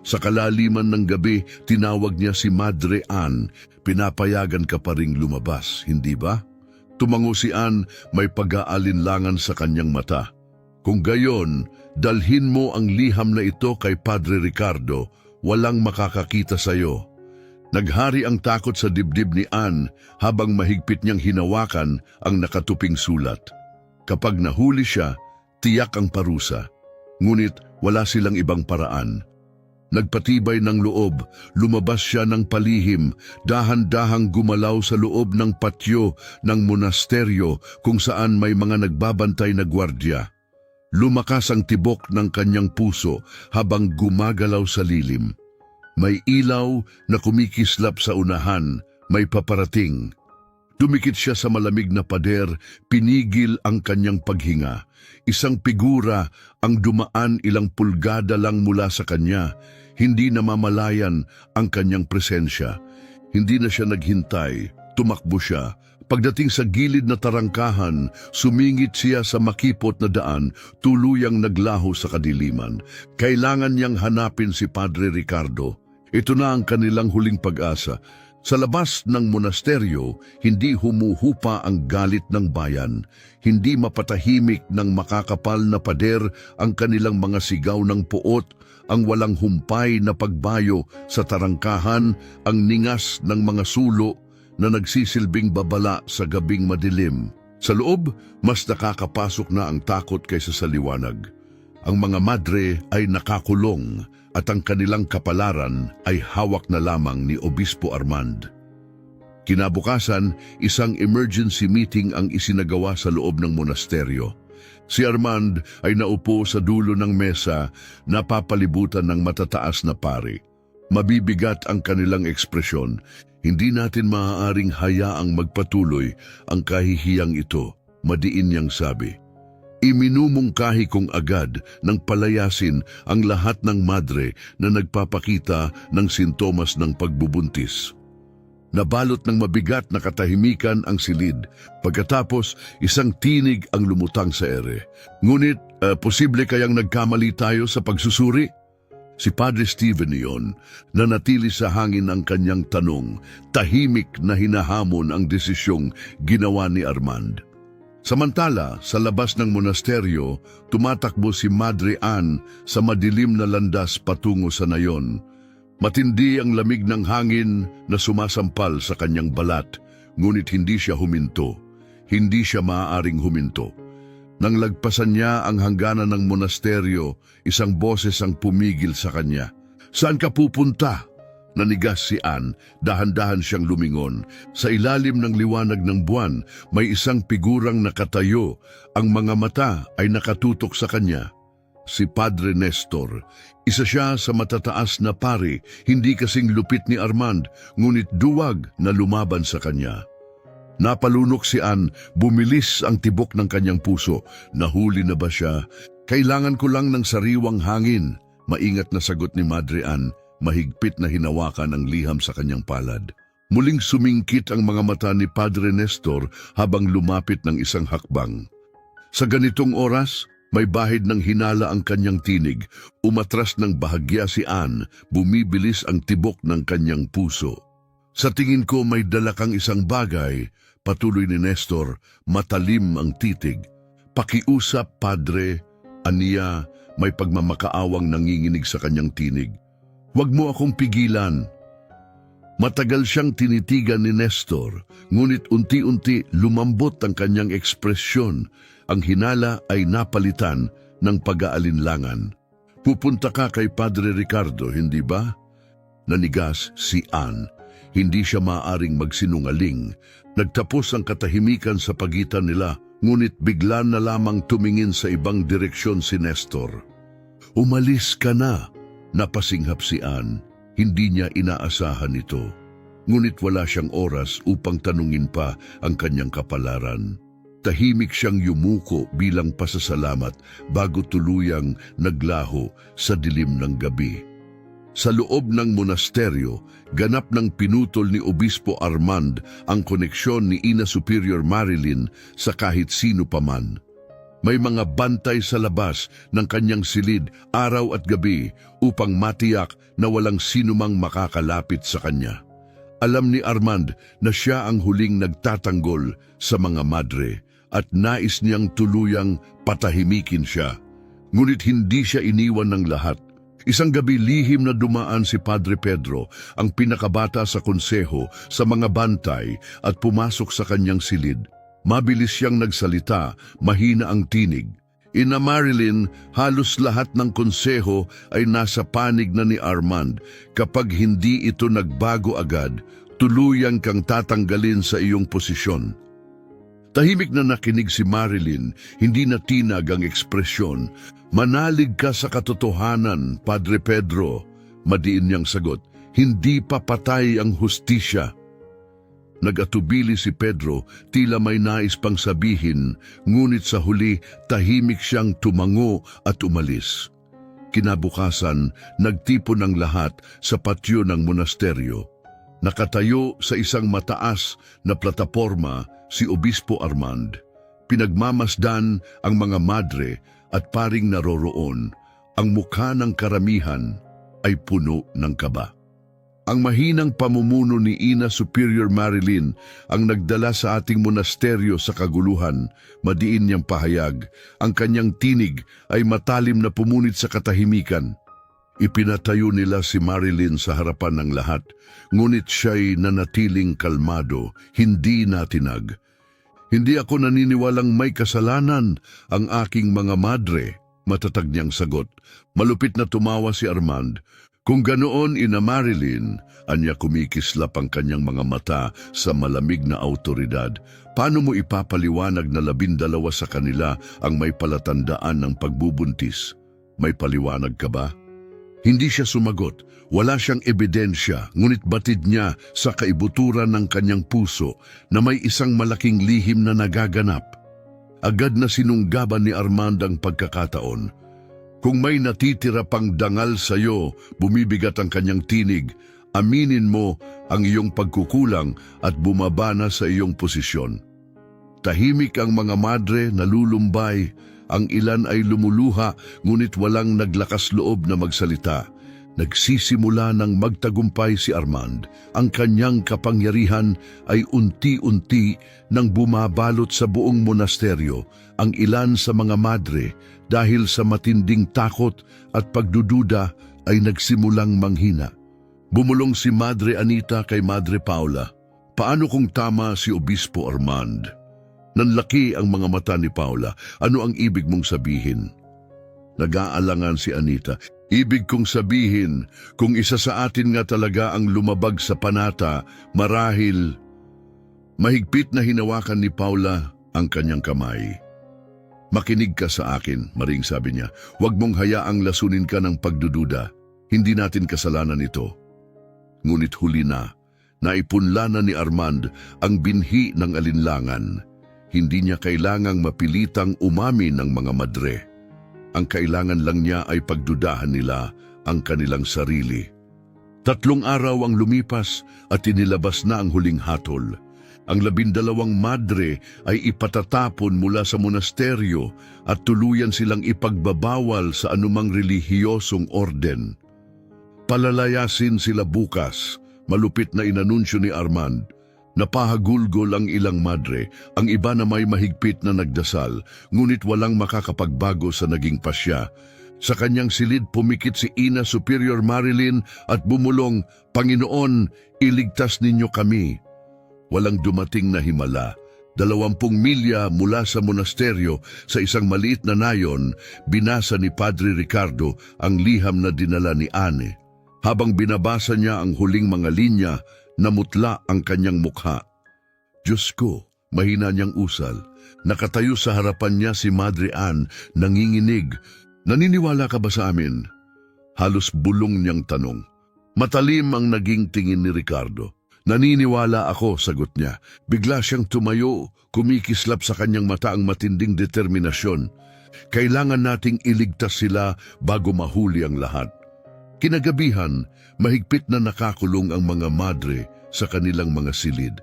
Sa kalaliman ng gabi, tinawag niya si Madre Ann. Pinapayagan ka pa ring lumabas, hindi ba? Tumango si Ann, may pag-aalinlangan sa kanyang mata. Kung gayon, dalhin mo ang liham na ito kay Padre Ricardo, walang makakakita sa iyo. Naghari ang takot sa dibdib ni Ann habang mahigpit niyang hinawakan ang nakatuping sulat. Kapag nahuli siya, tiyak ang parusa. Ngunit wala silang ibang paraan. Nagpatibay ng loob, lumabas siya ng palihim, dahan-dahang gumalaw sa loob ng patio ng monasteryo kung saan may mga nagbabantay na gwardya. Lumakas ang tibok ng kanyang puso habang gumagalaw sa lilim. May ilaw na kumikislap sa unahan, may paparating. Dumikit siya sa malamig na pader, pinigil ang kanyang paghinga. Isang figura ang dumaan ilang pulgada lang mula sa kanya. Hindi namamalayan ang kanyang presensya. Hindi na siya naghintay, tumakbo siya. Pagdating sa gilid na tarangkahan, sumingit siya sa makipot na daan, tuluyang naglaho sa kadiliman. Kailangan niyang hanapin si Padre Ricardo. Ito na ang kanilang huling pag-asa. Sa labas ng monasteryo, hindi humuhupa ang galit ng bayan. Hindi mapatahimik ng makakapal na pader ang kanilang mga sigaw ng puot, ang walang humpay na pagbayo sa tarangkahan, ang ningas ng mga sulo na nagsisilbing babala sa gabing madilim. Sa loob, mas nakakapasok na ang takot kaysa sa liwanag. Ang mga madre ay nakakulong at ang kanilang kapalaran ay hawak na lamang ni Obispo Armand. Kinabukasan, isang emergency meeting ang isinagawa sa loob ng monasteryo. Si Armand ay naupo sa dulo ng mesa, napapalibutan ng matataas na pari. Mabibigat ang kanilang ekspresyon. Hindi natin maaaring hayaang magpatuloy ang kahihiyang ito, madiin niyang sabi. Iminumungkahi kong agad ng palayasin ang lahat ng madre na nagpapakita ng sintomas ng pagbubuntis. Nabalot ng mabigat na katahimikan ang silid. Pagkatapos, isang tinig ang lumutang sa ere. Ngunit, posible kayang nagkamali tayo sa pagsusuri? Si Padre Stephen iyon, nanatili sa hangin ang kanyang tanong, tahimik na hinahamon ang desisyong ginawa ni Armand. Samantala, sa labas ng monasteryo, tumatakbo si Madre Ann sa madilim na landas patungo sa nayon. Matindi ang lamig ng hangin na sumasampal sa kanyang balat, ngunit hindi siya huminto. Hindi siya maaaring huminto. Nang lagpasan niya ang hangganan ng monasteryo, isang boses ang pumigil sa kanya. "Saan ka pupunta?" Nanigas si Ann, dahan-dahan siyang lumingon. Sa ilalim ng liwanag ng buwan, may isang figurang nakatayo. Ang mga mata ay nakatutok sa kanya. Si Padre Nestor. Isa siya sa matataas na pari, hindi kasing lupit ni Armand, ngunit duwag na lumaban sa kanya. Napalunok si Ann, bumilis ang tibok ng kanyang puso. Nahuli na ba siya? "Kailangan ko lang ng sariwang hangin," maingat na sagot ni Madre Ann. Mahigpit na hinawakan ang liham sa kanyang palad. Muling sumingkit ang mga mata ni Padre Nestor habang lumapit ng isang hakbang. Sa ganitong oras, may bahid ng hinala ang kanyang tinig. Umatras ng bahagya si Ann, bumibilis ang tibok ng kanyang puso. "Sa tingin ko may dala kang isang bagay," patuloy ni Nestor, matalim ang titig. "Pakiusap, Padre," aniya, may pagmamakaawang nanginginig sa kanyang tinig. "Huwag mo akong pigilan." Matagal siyang tinitigan ni Nestor, ngunit unti-unti lumambot ang kanyang ekspresyon. Ang hinala ay napalitan ng pag-aalinlangan. "Pupunta ka kay Padre Ricardo, hindi ba?" Nanigas si Ann. Hindi siya maaaring magsinungaling. Nagtapos ang katahimikan sa pagitan nila, ngunit bigla na lamang tumingin sa ibang direksyon si Nestor. "Umalis ka na," napasinghap si Ann. Hindi niya inaasahan ito. Ngunit wala siyang oras upang tanungin pa ang kanyang kapalaran. Tahimik siyang yumuko bilang pasasalamat bago tuluyang naglaho sa dilim ng gabi. Sa loob ng monasteryo, ganap ng pinutol ni Obispo Armand ang koneksyon ni Ina Superior Marilyn sa kahit sino paman. May mga bantay sa labas ng kanyang silid araw at gabi upang matiyak na walang sinumang makakalapit sa kanya. Alam ni Armand na siya ang huling nagtatanggol sa mga madre at nais niyang tuluyang patahimikin siya. Ngunit hindi siya iniwan ng lahat. Isang gabi lihim na dumaan si Padre Pedro, ang pinakabata sa konseho, sa mga bantay at pumasok sa kanyang silid. Mabilis siyang nagsalita, mahina ang tinig. "Ina Marilyn, halos lahat ng konseho ay nasa panig na ni Armand. Kapag hindi ito nagbago agad, tuluyang kang tatanggalin sa iyong posisyon." Tahimik na nakinig si Marilyn, hindi natinag ang ekspresyon. "Manalig ka sa katotohanan, Padre Pedro," madiin niyang sagot. "Hindi papatay ang hustisya." Nag-atubili si Pedro, tila may nais pang sabihin, ngunit sa huli tahimik siyang tumango at umalis. Kinabukasan, nagtipon ang lahat sa patio ng monasteryo. Nakatayo sa isang mataas na plataporma si Obispo Armand. Pinagmamasdan ang mga madre at paring naroroon. Ang mukha ng karamihan ay puno ng kaba. Ang mahinang pamumuno ni Ina Superior Marilyn ang nagdala sa ating monasteryo sa kaguluhan, madiin niyang pahayag. Ang kanyang tinig ay matalim na pumunit sa katahimikan. Ipinatayo nila si Marilyn sa harapan ng lahat, ngunit siya'y nanatiling kalmado, hindi natinag. "Hindi ako naniniwalang may kasalanan ang aking mga madre," matatag niyang sagot. Malupit na tumawa si Armand. "Kung ganoon, Ina Marilyn," anya kumikislap ang kanyang mga mata sa malamig na autoridad, "paano mo ipapaliwanag na 12 sa kanila ang may palatandaan ng pagbubuntis? May paliwanag ka ba?" Hindi siya sumagot. Wala siyang ebidensya, ngunit batid niya sa kaibuturan ng kanyang puso na may isang malaking lihim na nagaganap. Agad na sinunggaban ni Armand ang pagkakataon. "Kung may natitira pang dangal sa iyo," bumibigat ang kanyang tinig, "aminin mo ang iyong pagkukulang at bumaba na sa iyong posisyon." Tahimik ang mga madre, nalulumbay. Ang ilan ay lumuluha, ngunit walang naglakas loob na magsalita. Nagsisimula ng magtagumpay si Armand. Ang kanyang kapangyarihan ay unti-unti nang bumabalot sa buong monasteryo. Ang ilan sa mga madre, dahil sa matinding takot at pagdududa, ay nagsimulang manghina. Bumulong si Madre Anita kay Madre Paula. Paano kung tama si Obispo Armand? Nanlaki ang mga mata ni Paula. Ano ang ibig mong sabihin? Nag-aalangan si Anita. Ibig kong sabihin, kung isa sa atin nga talaga ang lumabag sa panata, marahil... Mahigpit na hinawakan ni Paula ang kanyang kamay. Makinig ka sa akin, Maring, sabi niya. Huwag mong hayaang lasunin ka ng pagdududa. Hindi natin kasalanan ito. Ngunit huli na, naipunla na ni Armand ang binhi ng alinlangan. Hindi niya kailangang mapilitang umamin ng mga madre. Ang kailangan lang niya ay pagdudahan nila ang kanilang sarili. 3 araw ang lumipas at inilabas na ang huling hatol. Ang 12 madre ay ipatatapon mula sa monasteryo at tuluyan silang ipagbabawal sa anumang relihiyosong orden. Palalayasin sila bukas, malupit na inanunsyo ni Armand. Napahagulgol ang ilang madre, ang iba na may mahigpit na nagdasal, ngunit walang makakapagbago sa naging pasya. Sa kanyang silid pumikit si Ina Superior Marilyn at bumulong, Panginoon, iligtas ninyo kami. Walang dumating na himala. 20 milya mula sa monasteryo sa isang maliit na nayon, binasa ni Padre Ricardo ang liham na dinala ni Anne. Habang binabasa niya ang huling mga linya, namutla ang kanyang mukha. Diyos ko, mahina niyang usal. Nakatayo sa harapan niya si Madre Anne, nanginginig. Naniniwala ka ba sa amin? Halos bulong niyang tanong. Matalim ang naging tingin ni Ricardo. Naniniwala ako, sagot niya. Bigla siyang tumayo, kumikislap sa kanyang mata ang matinding determinasyon. Kailangan nating iligtas sila bago mahuli ang lahat. Kinagabihan, mahigpit na nakakulong ang mga madre sa kanilang mga silid.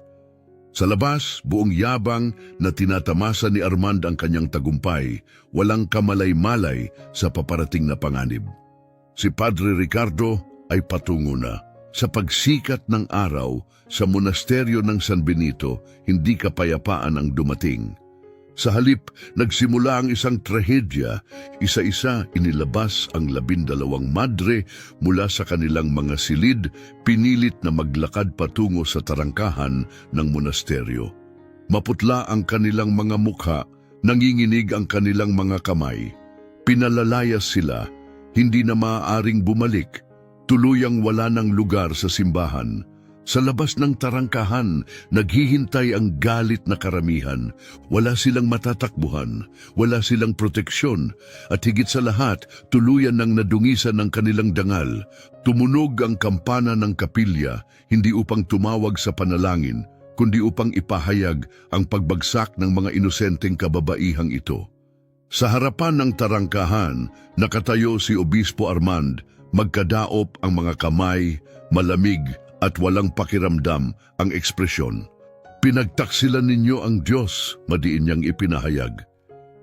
Sa labas, buong yabang na tinatamasa ni Armand ang kanyang tagumpay, walang kamalay-malay sa paparating na panganib. Si Padre Ricardo ay patungo na. Sa pagsikat ng araw, sa monasteryo ng San Benito, hindi kapayapaan ang dumating. Sa halip, nagsimula ang isang trahedya. Isa-isa inilabas ang 12 madre mula sa kanilang mga silid, pinilit na maglakad patungo sa tarangkahan ng monasteryo. Maputla ang kanilang mga mukha, nanginginig ang kanilang mga kamay. Pinalalayas sila, hindi na maaaring bumalik, tuluyang wala ng lugar sa simbahan. Sa labas ng tarangkahan, naghihintay ang galit na karamihan. Wala silang matatakbuhan, wala silang proteksyon, at higit sa lahat, tuluyan ng nadungisan ng kanilang dangal. Tumunog ang kampana ng kapilya, hindi upang tumawag sa panalangin, kundi upang ipahayag ang pagbagsak ng mga inosenteng kababaihang ito. Sa harapan ng tarangkahan, nakatayo si Obispo Armand, magkadaop ang mga kamay, malamig, at walang pakiramdam ang ekspresyon. Pinagtaksilan ninyo ang Diyos, madiin niyang ipinahayag.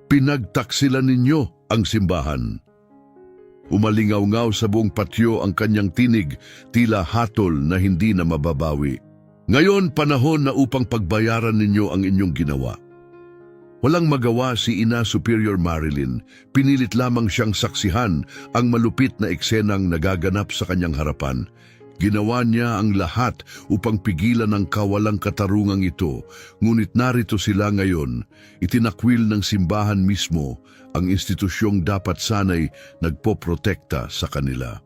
Pinagtaksilan ninyo ang simbahan. Umalingaw-ngaw sa buong patio ang kanyang tinig, tila hatol na hindi na mababawi. Ngayon panahon na upang pagbayaran ninyo ang inyong ginawa. Walang magawa si Ina Superior Marilyn, pinilit lamang siyang saksihan ang malupit na eksenang nagaganap sa kanyang harapan. Ginawa niya ang lahat upang pigilan ang kawalang katarungang ito, ngunit narito sila ngayon, itinakwil ng simbahan mismo ang institusyong dapat sanay nagpoprotekta sa kanila.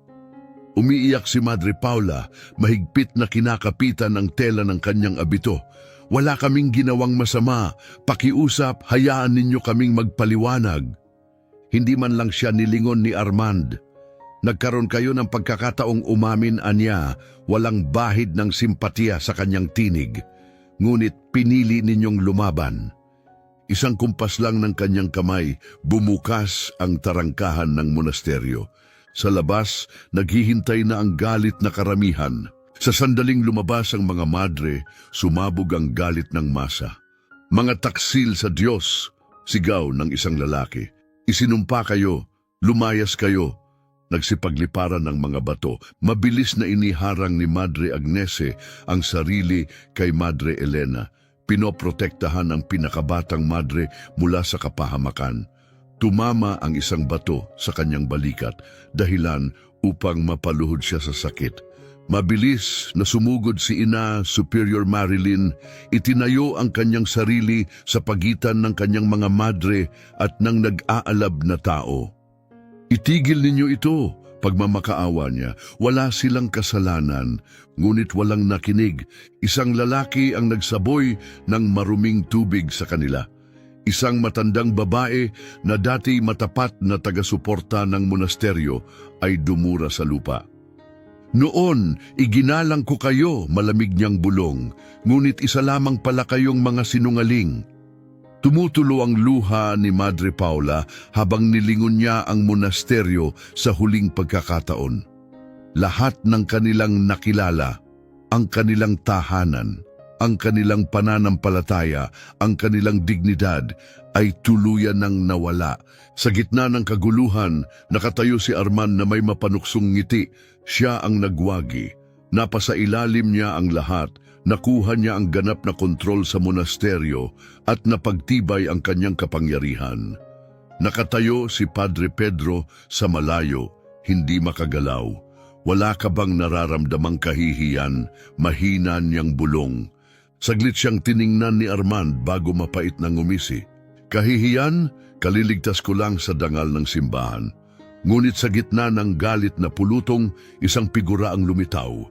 Umiiyak si Madre Paula, mahigpit na kinakapitan ang tela ng kanyang abito. Wala kaming ginawang masama, pakiusap, hayaan ninyo kaming magpaliwanag. Hindi man lang siya nilingon ni Armand. Nagkaroon kayo ng pagkakataong umamin anya, walang bahid ng simpatiya sa kanyang tinig. Ngunit pinili ninyong lumaban. Isang kumpas lang ng kanyang kamay, bumukas ang tarangkahan ng monasteryo. Sa labas, naghihintay na ang galit na karamihan. Sa sandaling lumabas ang mga madre, sumabog ang galit ng masa. Mga taksil sa Diyos, sigaw ng isang lalaki. Isinumpa kayo, lumayas kayo. Nagsipagliparan ng mga bato. Mabilis na iniharang ni Madre Agnese ang sarili kay Madre Elena. Pinoprotektahan ang pinakabatang madre mula sa kapahamakan. Tumama ang isang bato sa kanyang balikat, dahilan upang mapaluhod siya sa sakit. Mabilis na sumugod si Ina Superior Marilyn, itinayo ang kanyang sarili sa pagitan ng kanyang mga madre at ng nag-aalab na tao. Itigil ninyo ito, pagmamakaawa niya. Wala silang kasalanan, ngunit walang nakinig. Isang lalaki ang nagsaboy ng maruming tubig sa kanila. Isang matandang babae na dati matapat na taga-suporta ng monasteryo ay dumura sa lupa. Noon, iginalang ko kayo, malamig niyang bulong, ngunit isa lamang pala kayong mga sinungaling. Tumutulo ang luha ni Madre Paula habang nilingon niya ang monasteryo sa huling pagkakataon. Lahat ng kanilang nakilala, ang kanilang tahanan, ang kanilang pananampalataya, ang kanilang dignidad ay tuluyan ng nawala. Sa gitna ng kaguluhan, nakatayo si Arman na may mapanuksong ngiti. Siya ang nagwagi. Napasailalim niya ang lahat. Nakuha niya ang ganap na kontrol sa monasteryo at napagtibay ang kanyang kapangyarihan. Nakatayo si Padre Pedro sa malayo, hindi makagalaw. Wala ka bang nararamdamang kahihiyan? Mahina niyang bulong. Saglit siyang tiningnan ni Armand bago mapait na ngumisi. Kahihiyan? Kaliligtas ko lang sa dangal ng simbahan. Ngunit sa gitna ng galit na pulutong, isang figura ang lumitaw.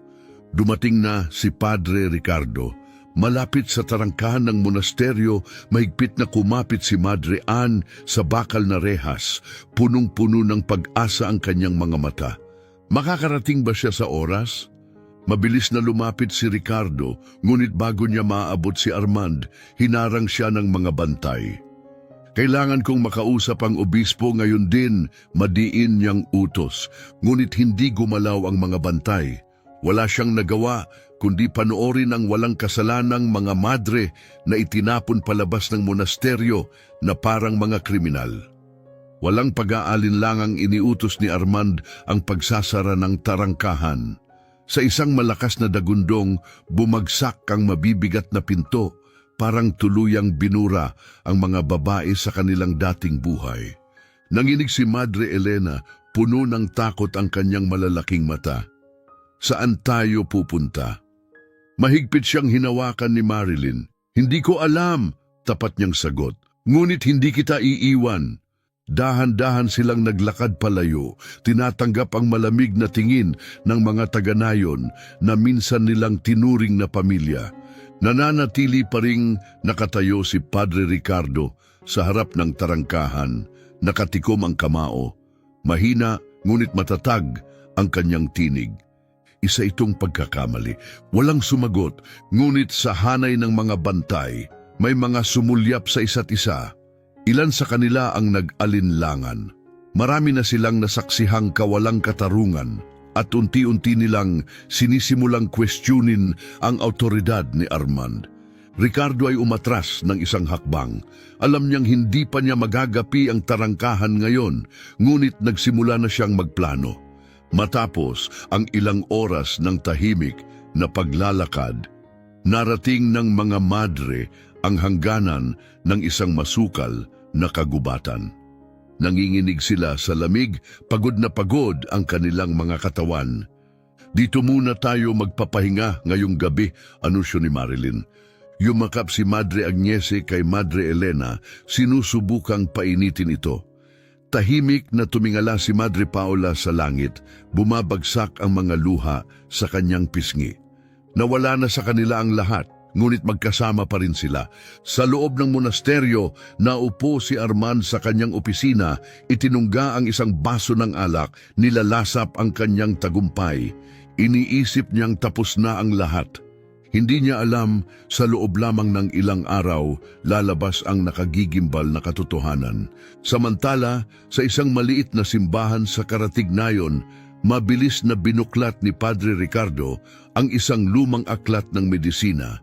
Dumating na si Padre Ricardo. Malapit sa tarangkahan ng monasteryo, mahigpit na kumapit si Madre Ann sa bakal na rehas. Punong-puno ng pag-asa ang kanyang mga mata. Makakarating ba siya sa oras? Mabilis na lumapit si Ricardo, ngunit bago niya maaabot si Armand, hinarang siya ng mga bantay. Kailangan kong makausap ang obispo ngayon din, madiin niyang utos, ngunit hindi gumalaw ang mga bantay. Wala siyang nagawa kundi panoorin ang walang kasalanang mga madre na itinapon palabas ng monasteryo na parang mga kriminal. Walang pag-aalinlangang iniutos ni Armand ang pagsasara ng tarangkahan. Sa isang malakas na dagundong, bumagsak ang mabibigat na pinto, parang tuluyang binura ang mga babae sa kanilang dating buhay. Nanginig si Madre Elena, puno ng takot ang kanyang malalaking mata. Saan tayo pupunta? Mahigpit siyang hinawakan ni Marilyn. Hindi ko alam, tapat niyang sagot. Ngunit hindi kita iiwan. Dahan-dahan silang naglakad palayo, tinatanggap ang malamig na tingin ng mga taga-nayon na minsan nilang tinuring na pamilya. Nananatili pa ring nakatayo si Padre Ricardo sa harap ng tarangkahan, nakatikom ang kamao. Mahina ngunit matatag ang kanyang tinig. Isa itong pagkakamali. Walang sumagot, ngunit sa hanay ng mga bantay, may mga sumulyap sa isa't isa. Ilan sa kanila ang nag-alinlangan. Marami na silang nasaksihang kawalang katarungan at unti-unti nilang sinisimulang questionin ang autoridad ni Armand. Ricardo ay umatras ng isang hakbang. Alam niyang hindi pa niya magagapi ang tarangkahan ngayon, ngunit nagsimula na siyang magplano. Matapos ang ilang oras ng tahimik na paglalakad, narating ng mga madre ang hangganan ng isang masukal na kagubatan. Nanginginig sila sa lamig, pagod na pagod ang kanilang mga katawan. Dito muna tayo magpapahinga ngayong gabi, anunsyo ni Marilyn. Yumakap si Madre Agnese kay Madre Elena, sinusubukang painitin ito. Tahimik na tumingala si Madre Paula sa langit, bumabagsak ang mga luha sa kanyang pisngi. Nawala na sa kanila ang lahat, ngunit magkasama pa rin sila. Sa loob ng monasteryo, naupo si Armand sa kanyang opisina, itinungga ang isang baso ng alak, nilalasap ang kanyang tagumpay. Iniisip niyang tapos na ang lahat. Hindi niya alam, sa loob lamang ng ilang araw, lalabas ang nakagigimbal na katotohanan. Samantala, sa isang maliit na simbahan sa Karatignayon, mabilis na binuklat ni Padre Ricardo ang isang lumang aklat ng medisina.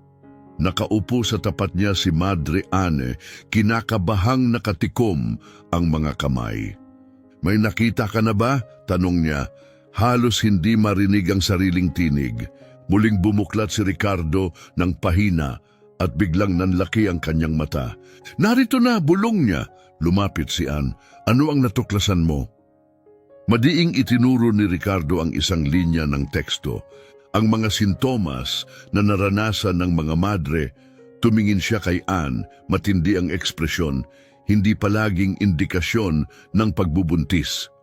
Nakaupo sa tapat niya si Madre Anne, kinakabahang nakatikom ang mga kamay. May nakita ka na ba? Tanong niya. Halos hindi marinig ang sariling tinig. Muling bumuklat si Ricardo ng pahina at biglang nanlaki ang kanyang mata. Narito na, bulong niya. Lumapit si Ann. Ano ang natuklasan mo? Madiing itinuro ni Ricardo ang isang linya ng teksto. Ang mga sintomas na naranasan ng mga madre. Tumingin siya kay Ann, matindi ang ekspresyon, hindi palaging indikasyon ng pagbubuntis.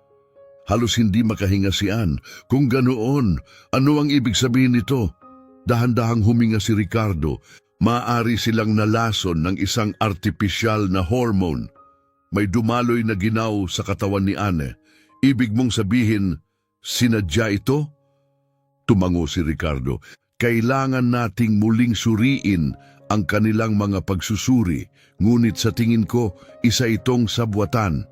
Halos hindi makahinga si Ann. Kung ganoon, ano ang ibig sabihin nito? Dahan-dahang huminga si Ricardo. Maaari silang nalason ng isang artipisyal na hormone. May dumaloy na ginaw sa katawan ni Anne. Ibig mong sabihin, sinadya ito? Tumango si Ricardo. Kailangan nating muling suriin ang kanilang mga pagsusuri, ngunit sa tingin ko, isa itong sabwatan.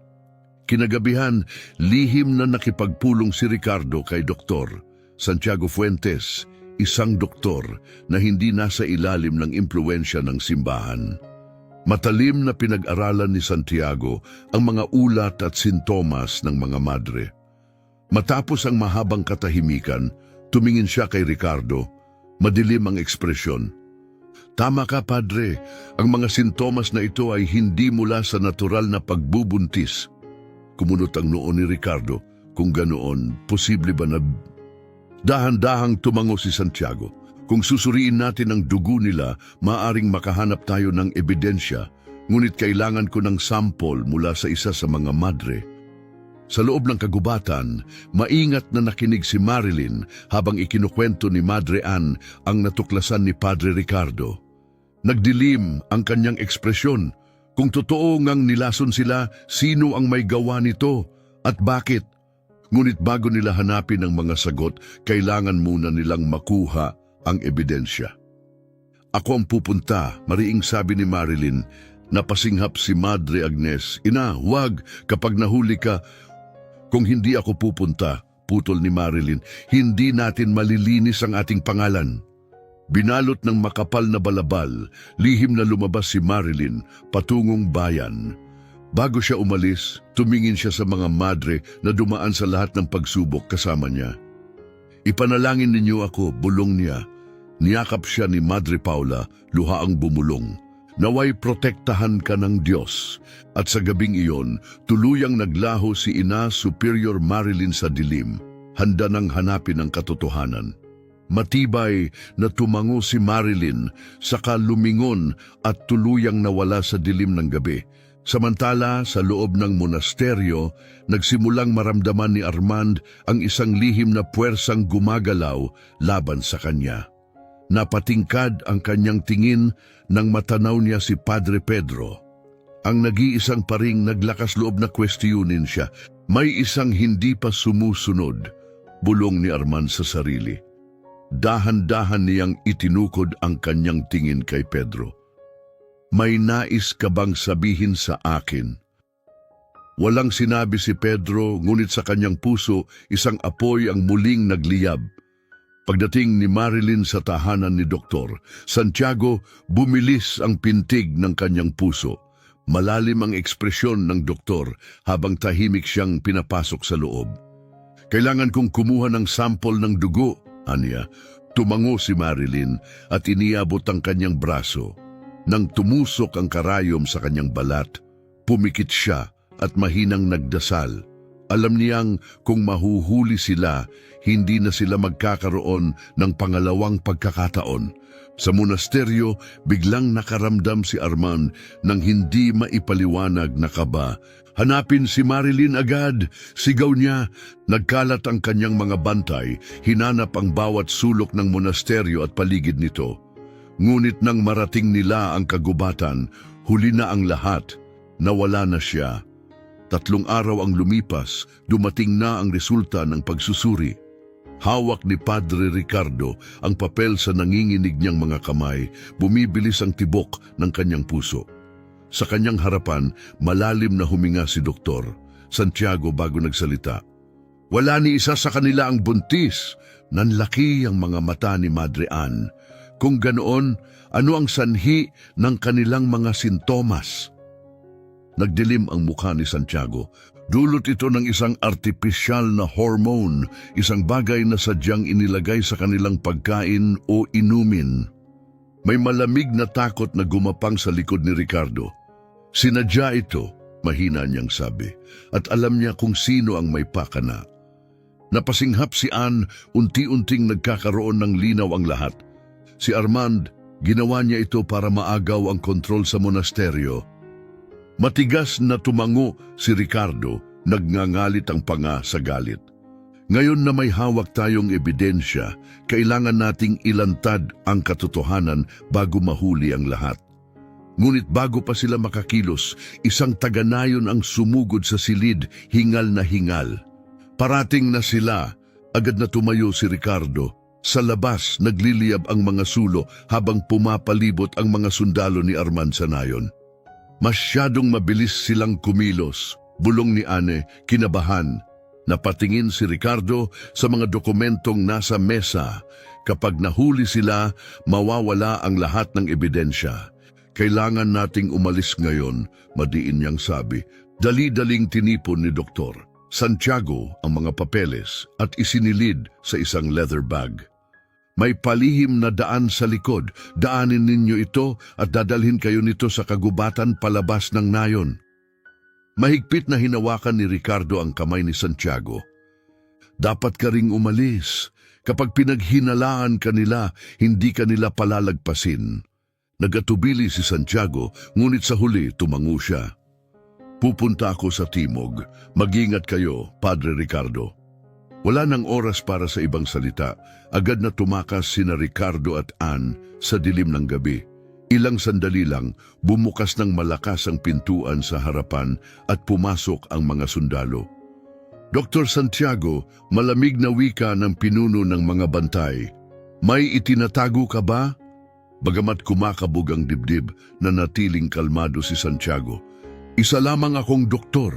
Kinagabihan, lihim na nakipagpulong si Ricardo kay Dr. Santiago Fuentes, isang doktor na hindi nasa ilalim ng impluensya ng simbahan. Matalim na pinag-aralan ni Santiago ang mga ulat at sintomas ng mga madre. Matapos ang mahabang katahimikan, tumingin siya kay Ricardo. Madilim ang ekspresyon. Tama ka, Padre. Ang mga sintomas na ito ay hindi mula sa natural na pagbubuntis. Kumunot ang noo ni Ricardo. Kung ganoon, posible ba na... Dahan-dahang tumango si Santiago. Kung susuriin natin ang dugo nila, maaring makahanap tayo ng ebidensya, ngunit kailangan ko ng sample mula sa isa sa mga madre. Sa loob ng kagubatan, maingat na nakinig si Marilyn habang ikinukwento ni Madre Ann ang natuklasan ni Padre Ricardo. Nagdilim ang kanyang ekspresyon. Kung totoo ngang nilason sila, sino ang may gawa nito at bakit? Ngunit bago nila hanapin ang mga sagot, kailangan muna nilang makuha ang ebidensya. Ako ang pupunta, mariing sabi ni Marilyn. Napasinghap si Madre Agnes. Ina, wag, kapag nahuli ka. Kung hindi ako pupunta, putol ni Marilyn, hindi natin malilinis ang ating pangalan. Binalot ng makapal na balabal, lihim na lumabas si Marilyn patungong bayan. Bago siya umalis, tumingin siya sa mga madre na dumaan sa lahat ng pagsubok kasama niya. Ipanalangin ninyo ako, bulong niya. Niyakap siya ni Madre Paula, luhaang bumulong. Naway protektahan ka ng Diyos. At sa gabing iyon, tuluyang naglaho si Ina Superior Marilyn sa dilim, handa nang hanapin ang katotohanan. Matibay na tumango si Marilyn, saka lumingon at tuluyang nawala sa dilim ng gabi. Samantala, sa loob ng monasteryo, nagsimulang maramdaman ni Armand ang isang lihim na puwersang gumagalaw laban sa kanya. Napatingkad ang kanyang tingin nang matanaw niya si Padre Pedro. Ang nag-iisang paring naglakas loob na kwestiyunin siya. May isang hindi pa sumusunod, bulong ni Armand sa sarili. Dahan-dahan niyang itinukod ang kanyang tingin kay Pedro. May nais ka bang sabihin sa akin? Walang sinabi si Pedro, ngunit sa kanyang puso, isang apoy ang muling nagliyab. Pagdating ni Marilyn sa tahanan ni Dr. Santiago, bumilis ang pintig ng kanyang puso. Malalim ang ekspresyon ng doktor habang tahimik siyang pinapasok sa loob. Kailangan kong kumuha ng sample ng dugo, aniya. Tumango si Marilyn at iniabot ang kanyang braso. Nang tumusok ang karayom sa kanyang balat, pumikit siya at mahinang nagdasal. Alam niyang kung mahuhuli sila, hindi na sila magkakaroon ng pangalawang pagkakataon. Sa monasteryo, biglang nakaramdam si Armand ng hindi maipaliwanag na kaba. Hanapin si Marilyn agad, sigaw niya. Nagkalat ang kanyang mga bantay, hinanap ang bawat sulok ng monasteryo at paligid nito. Ngunit nang marating nila ang kagubatan, huli na ang lahat. Nawala na siya. 3 araw ang lumipas, dumating na ang resulta ng pagsusuri. Hawak ni Padre Ricardo ang papel sa nanginginig niyang mga kamay, bumibilis ang tibok ng kanyang puso. Sa kanyang harapan, malalim na huminga si Dr. Santiago bago nagsalita. Wala ni isa sa kanila ang buntis. Nanlaki ang mga mata ni Madre Ann. Kung ganoon, ano ang sanhi ng kanilang mga sintomas? Nagdilim ang mukha ni Santiago. Dulot ito ng isang artipisyal na hormone, isang bagay na sadyang inilagay sa kanilang pagkain o inumin. May malamig na takot na gumapang sa likod ni Ricardo. Sinadya ito, mahina niyang sabi, at alam niya kung sino ang may pakana. Napasinghap si Anne, unti-unting nagkakaroon ng linaw ang lahat. Si Armand, ginawa niya ito para maagaw ang kontrol sa monasteryo. Matigas na tumango si Ricardo, nagngangalit ang panga sa galit. Ngayon na may hawak tayong ebidensya, kailangan nating ilantad ang katotohanan bago mahuli ang lahat. Ngunit bago pa sila makakilos, isang taga-nayon ang sumugod sa silid, hingal na hingal. Parating na sila, agad na tumayo si Ricardo. Sa labas, nagliliyab ang mga sulo habang pumapalibot ang mga sundalo ni Armand sa nayon. Masyadong mabilis silang kumilos, bulong ni Anne, kinabahan. Napatingin si Ricardo sa mga dokumentong nasa mesa. Kapag nahuli sila, mawawala ang lahat ng ebidensya. Kailangan nating umalis ngayon, madiin niyang sabi. Dali-daling tinipon ni Dr. Santiago ang mga papeles at isinilid sa isang leather bag. May palihim na daan sa likod. Daanin ninyo ito at dadalhin kayo nito sa kagubatan palabas ng nayon. Mahigpit na hinawakan ni Ricardo ang kamay ni Santiago. Dapat ka ring umalis. Kapag pinaghinalaan ka nila, hindi ka nila palalagpasin. Nagatubili si Santiago, ngunit sa huli tumango siya. Pupunta ako sa timog. Mag-ingat kayo, Padre Ricardo. Wala nang oras para sa ibang salita. Agad na tumakas sina Ricardo at Anne sa dilim ng gabi. Ilang sandali lang, bumukas ng malakas ang pintuan sa harapan at pumasok ang mga sundalo. Dr. Santiago, malamig na wika ng pinuno ng mga bantay. May itinatago ka ba? Bagamat kumakabog ang dibdib, nanatiling kalmado si Santiago. Isa lamang akong doktor.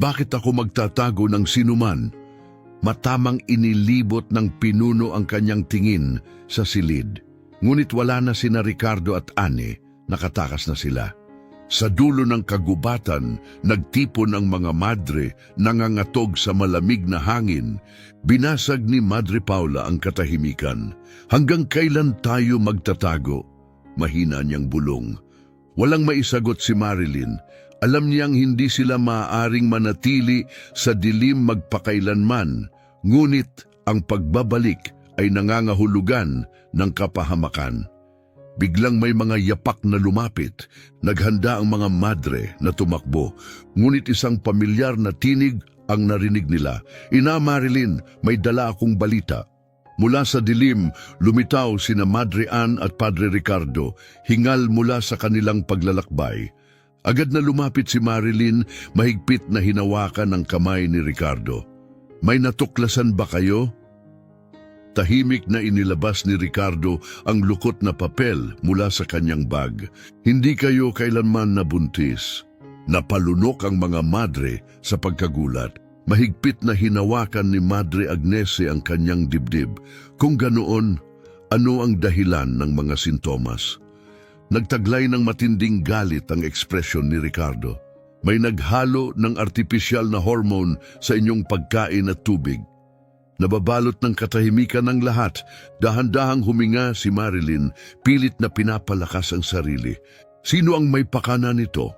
Bakit ako magtatago ng sinuman? Matamang inilibot ng pinuno ang kanyang tingin sa silid. Ngunit wala na sina Ricardo at Anne, nakatakas na sila. Sa dulo ng kagubatan, nagtipon ang mga madre, nangangatog sa malamig na hangin. Binasag ni Madre Paula ang katahimikan. Hanggang kailan tayo magtatago? Mahina niyang bulong. Walang maisagot si Marilyn. Alam niyang hindi sila maaaring manatili sa dilim magpakailanman, ngunit ang pagbabalik ay nangangahulugan ng kapahamakan. Biglang may mga yapak na lumapit, naghanda ang mga madre na tumakbo, ngunit isang pamilyar na tinig ang narinig nila. Ina Marilyn, may dala akong balita. Mula sa dilim, lumitaw sina Madre Anne at Padre Ricardo, hingal mula sa kanilang paglalakbay. Agad na lumapit si Marilyn, mahigpit na hinawakan ang kamay ni Ricardo. May natuklasan ba kayo? Tahimik na inilabas ni Ricardo ang lukot na papel mula sa kanyang bag. Hindi kayo kailanman nabuntis. Napalunok ang mga madre sa pagkagulat. Mahigpit na hinawakan ni Madre Agnese ang kanyang dibdib. Kung ganoon, ano ang dahilan ng mga sintomas? Nagtaglay ng matinding galit ang ekspresyon ni Ricardo. May naghalo ng artipisyal na hormone sa inyong pagkain at tubig. Nababalot ng katahimikan ng lahat. Dahan-dahang huminga si Marilyn, pilit na pinapalakas ang sarili. Sino ang may pakana nito?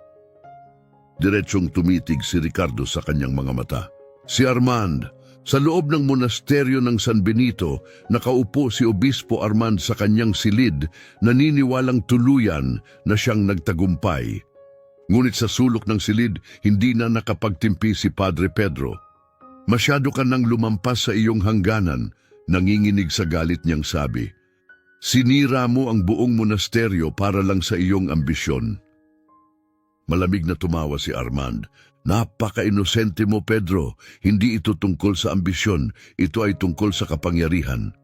Diretsyong tumitig si Ricardo sa kanyang mga mata. Si Armand. Sa loob ng monasteryo ng San Benito, nakaupo si Obispo Armand sa kanyang silid, naniniwalang tuluyan na siyang nagtagumpay. Ngunit sa sulok ng silid, hindi na nakapagtimpi si Padre Pedro. Masyado ka nang lumampas sa iyong hangganan, nanginginig sa galit niyang sabi. Sinira mo ang buong monasteryo para lang sa iyong ambisyon. Malamig na tumawa si Armand. Napaka-inosente mo, Pedro. Hindi ito tungkol sa ambisyon, ito ay tungkol sa kapangyarihan.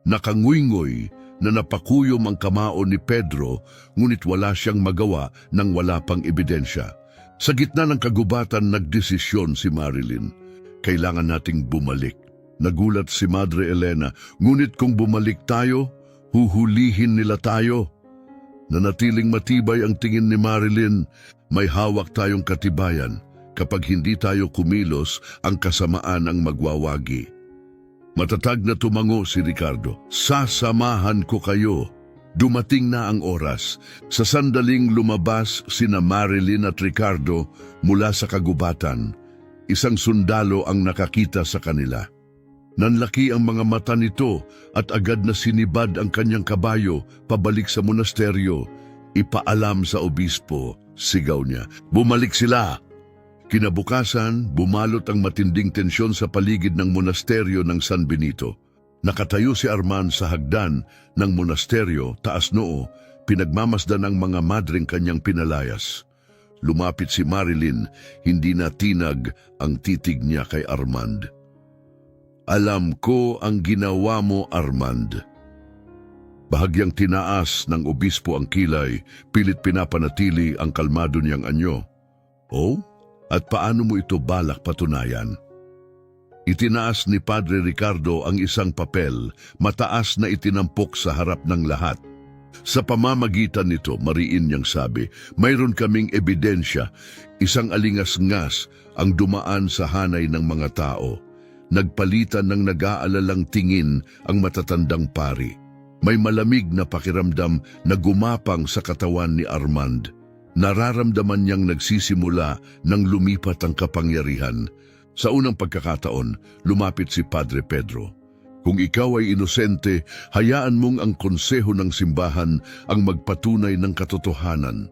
Nakanguyngoy na napakuyom ang kamao ni Pedro, ngunit wala siyang magawa nang wala pang ebidensya. Sa gitna ng kagubatan, nagdesisyon si Marilyn. Kailangan nating bumalik. Nagulat si Madre Elena, ngunit kung bumalik tayo, huhulihin nila tayo. Nanatiling matibay ang tingin ni Marilyn. May hawak tayong katibayan. Kapag hindi tayo kumilos, ang kasamaan ang magwawagi. Matatag na tumango si Ricardo. Sasamahan ko kayo. Dumating na ang oras. Sa sandaling lumabas sina Marilyn at Ricardo mula sa kagubatan. Isang sundalo ang nakakita sa kanila. Nanlaki ang mga mata nito at agad na sinibad ang kanyang kabayo pabalik sa monasteryo. Ipaalam sa obispo, sigaw niya. Bumalik sila! Kinabukasan, bumalot ang matinding tensyon sa paligid ng monasteryo ng San Benito. Nakatayo si Armand sa hagdan ng monasteryo, taas noo, pinagmamasdan ang mga madring kanyang pinalayas. Lumapit si Marilyn, hindi na tinag ang titig niya kay Armand. Alam ko ang ginawa mo, Armand. Bahagyang tinaas ng obispo ang kilay, pilit pinapanatili ang kalmado niyang anyo. Oh? At paano mo ito balak patunayan? Itinaas ni Padre Ricardo ang isang papel, mataas na itinampok sa harap ng lahat. Sa pamamagitan nito, mariin niyang sabi, mayroon kaming ebidensya, isang alingas-ngas ang dumaan sa hanay ng mga tao. Nagpalitan ng nag-aalalang tingin ang matatandang pari. May malamig na pakiramdam na gumapang sa katawan ni Armand. Nararamdaman niyang nagsisimula nang lumipat ang kapangyarihan. Sa unang pagkakataon, lumapit si Padre Pedro. Kung ikaw ay inosente, hayaan mong ang konseho ng simbahan ang magpatunay ng katotohanan.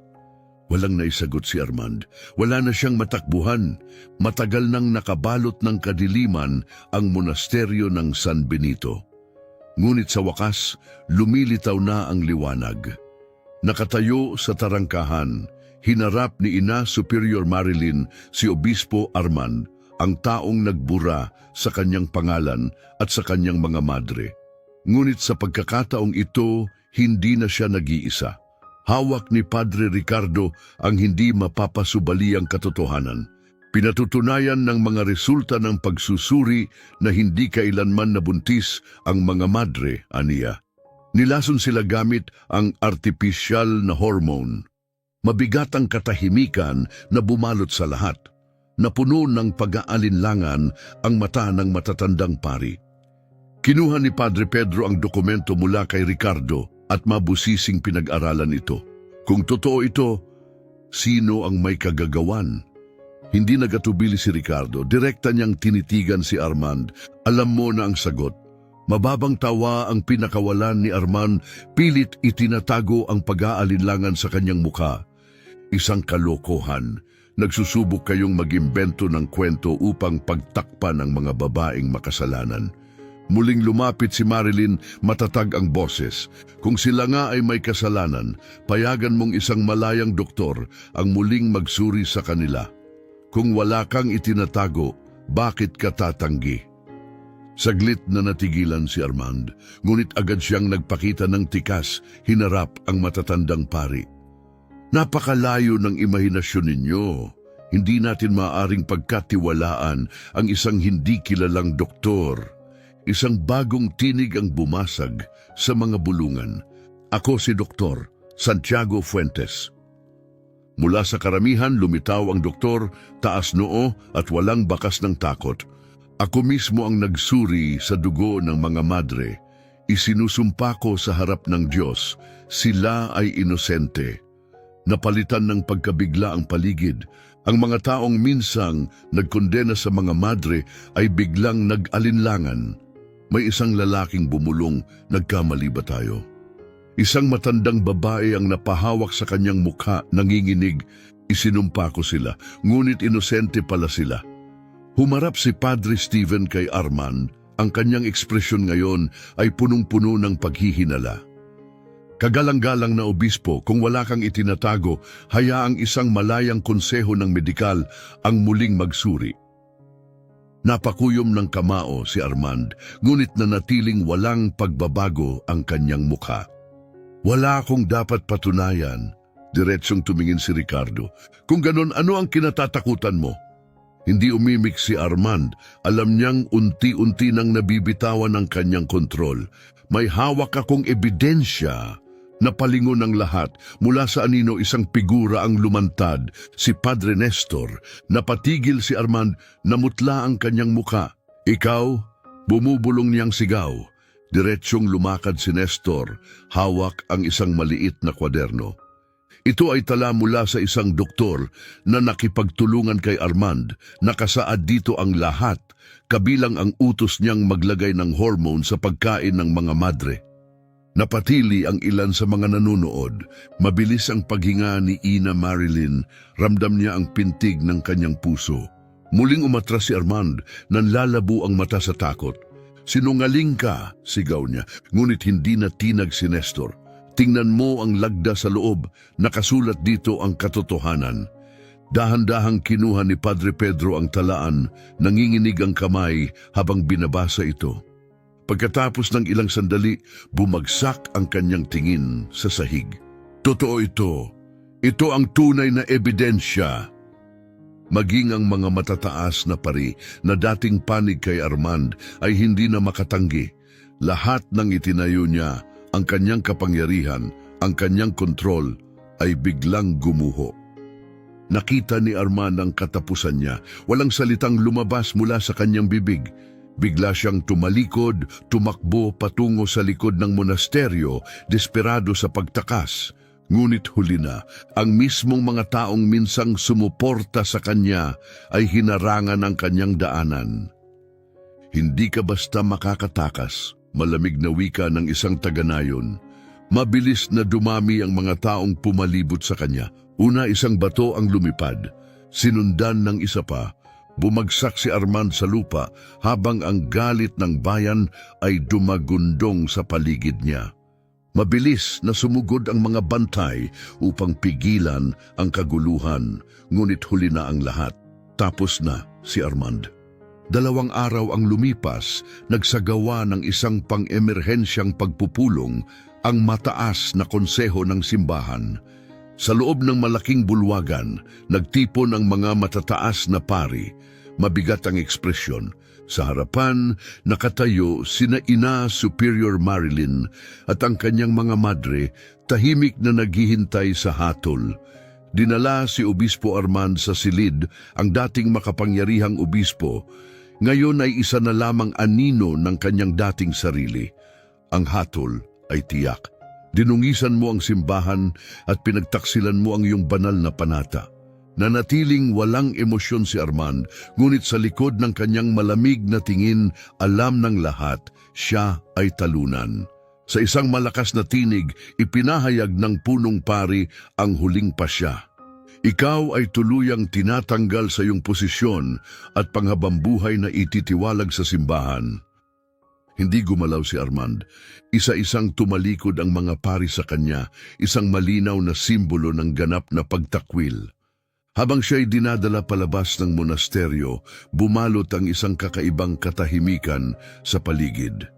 Walang naisagot si Armand. Wala na siyang matakbuhan. Matagal nang nakabalot ng kadiliman ang monasteryo ng San Benito. Ngunit sa wakas, lumilitaw na ang liwanag. Nakatayo sa tarangkahan, hinarap ni Ina Superior Marilyn si Obispo Armand, ang taong nagbura sa kanyang pangalan at sa kanyang mga madre. Ngunit sa pagkakataong ito, hindi na siya nag-iisa. Hawak ni Padre Ricardo ang hindi mapapasubaliang katotohanan. Pinatutunayan ng mga resulta ng pagsusuri na hindi kailanman nabuntis ang mga madre, aniya. Nilason sila gamit ang artipisyal na hormone. Mabigat ang katahimikan na bumalot sa lahat. Napuno ng pag-aalinlangan ang mata ng matatandang pari. Kinuha ni Padre Pedro ang dokumento mula kay Ricardo at mabusising pinag-aralan ito. Kung totoo ito, sino ang may kagagawan? Hindi nagatubili si Ricardo, direkta niyang tinitigan si Armand. Alam mo na ang sagot. Mababang tawa ang pinakawalan ni Armand, pilit itinatago ang pag-aalinlangan sa kanyang mukha. Isang kalokohan. Nagsusubok kayong mag-imbento ng kwento upang pagtakpan ang mga babaeng makasalanan. Muling lumapit si Marilyn, matatag ang boses. Kung sila nga ay may kasalanan, payagan mong isang malayang doktor ang muling magsuri sa kanila. Kung wala kang itinatago, bakit ka tatanggi? Saglit na natigilan si Armand, ngunit agad siyang nagpakita ng tikas, hinarap ang matatandang pari. Napakalayo ng imahinasyon ninyo. Hindi natin maaaring pagkatiwalaan ang isang hindi kilalang doktor. Isang bagong tinig ang bumasag sa mga bulungan. Ako si Dr. Santiago Fuentes. Mula sa karamihan lumitaw ang doktor, taas noo at walang bakas ng takot. Ako mismo ang nagsuri sa dugo ng mga madre. Isinusumpa ko sa harap ng Diyos, sila ay inosente. Napalitan ng pagkabigla ang paligid. Ang mga taong minsang nagkondena sa mga madre ay biglang nag-alinlangan. May isang lalaking bumulong, nagkamali ba tayo? Isang matandang babae ang napahawak sa kanyang mukha, nanginginig. Isinumpa ko sila, ngunit inosente pala sila. Humarap si Padre Steven kay Armand. Ang kanyang ekspresyon ngayon ay punong-puno ng paghihinala. Kagalang-galang na obispo, kung wala kang itinatago, hayaang isang malayang konseho ng medikal ang muling magsuri. Napakuyom ng kamao si Armand, ngunit nanatiling walang pagbabago ang kanyang mukha. Wala akong dapat patunayan. Diretsong tumingin si Ricardo. Kung ganon, ano ang kinatatakutan mo? Hindi umimik si Armand. Alam niyang unti-unti nang nabibitawan ang kanyang kontrol. May hawak akong ebidensya. Napalingon ang lahat. Mula sa anino isang figura ang lumantad, si Padre Nestor. Napatigil si Armand, namutla ang kanyang muka. Ikaw? Bumubulong niyang sigaw. Diretsyong lumakad si Nestor, hawak ang isang maliit na kwaderno. Ito ay tala mula sa isang doktor na nakipagtulungan kay Armand. Nakasaad dito ang lahat, kabilang ang utos niyang maglagay ng hormone sa pagkain ng mga madre. Napatili ang ilan sa mga nanonood. Mabilis ang paghinga ni Ina Marilyn. Ramdam niya ang pintig ng kanyang puso. Muling umatras si Armand, nanlalabo ang mata sa takot. Sinungaling ka, sigaw niya, ngunit hindi na tinag si Nestor. Tingnan mo ang lagda sa loob, nakasulat dito ang katotohanan. Dahan-dahang kinuha ni Padre Pedro ang talaan, nanginginig ang kamay habang binabasa ito. Pagkatapos ng ilang sandali, bumagsak ang kanyang tingin sa sahig. Totoo ito. Ito ang tunay na ebidensya. Maging ang mga matataas na pari na dating panig kay Armand ay hindi na makatanggi. Lahat ng itinayo niya, ang kanyang kapangyarihan, ang kanyang kontrol, ay biglang gumuho. Nakita ni Armand ang katapusan niya. Walang salitang lumabas mula sa kanyang bibig. Bigla siyang tumalikod, tumakbo patungo sa likod ng monasteryo, desperado sa pagtakas. Ngunit huli na, ang mismong mga taong minsang sumuporta sa kanya ay hinarangan ang kanyang daanan. Hindi ka basta makakatakas, malamig na wika ng isang taganayon. Mabilis na dumami ang mga taong pumalibot sa kanya. Una, isang bato ang lumipad. Sinundan ng isa pa. Bumagsak si Armand sa lupa habang ang galit ng bayan ay dumagundong sa paligid niya. Mabilis na sumugod ang mga bantay upang pigilan ang kaguluhan, ngunit huli na ang lahat. Tapos na si Armand. 2 araw ang lumipas, nagsagawa ng isang pang-emerhensyang pagpupulong ang mataas na konseho ng simbahan. Sa loob ng malaking bulwagan, nagtipon ang mga matataas na pari. Mabigat ang ekspresyon. Sa harapan, nakatayo sina Ina Superior Marilyn at ang kanyang mga madre, tahimik na naghihintay sa hatol. Dinala si Obispo Armand sa silid, ang dating makapangyarihang obispo. Ngayon ay isa na lamang anino ng kanyang dating sarili. Ang hatol ay tiyak. Dinungisan mo ang simbahan at pinagtaksilan mo ang iyong banal na panata. Nanatiling walang emosyon si Armand, ngunit sa likod ng kanyang malamig na tingin, alam ng lahat, siya ay talunan. Sa isang malakas na tinig, ipinahayag ng punong pari ang huling pasya. Ikaw ay tuluyang tinatanggal sa iyong posisyon at panghabambuhay na ititiwalag sa simbahan. Hindi gumalaw si Armand. Isa-isang tumalikod ang mga pari sa kanya, isang malinaw na simbolo ng ganap na pagtakwil. Habang siya'y dinadala palabas ng monasteryo, bumalot ang isang kakaibang katahimikan sa paligid.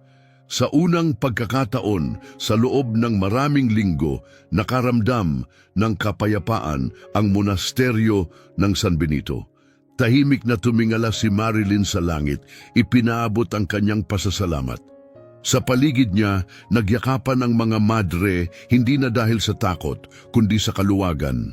Sa unang pagkakataon, sa loob ng maraming linggo, nakaramdam ng kapayapaan ang monasteryo ng San Benito. Tahimik na tumingala si Marilyn sa langit, ipinaabot ang kanyang pasasalamat. Sa paligid niya, nagyakapan ang mga madre, hindi na dahil sa takot, kundi sa kaluwagan.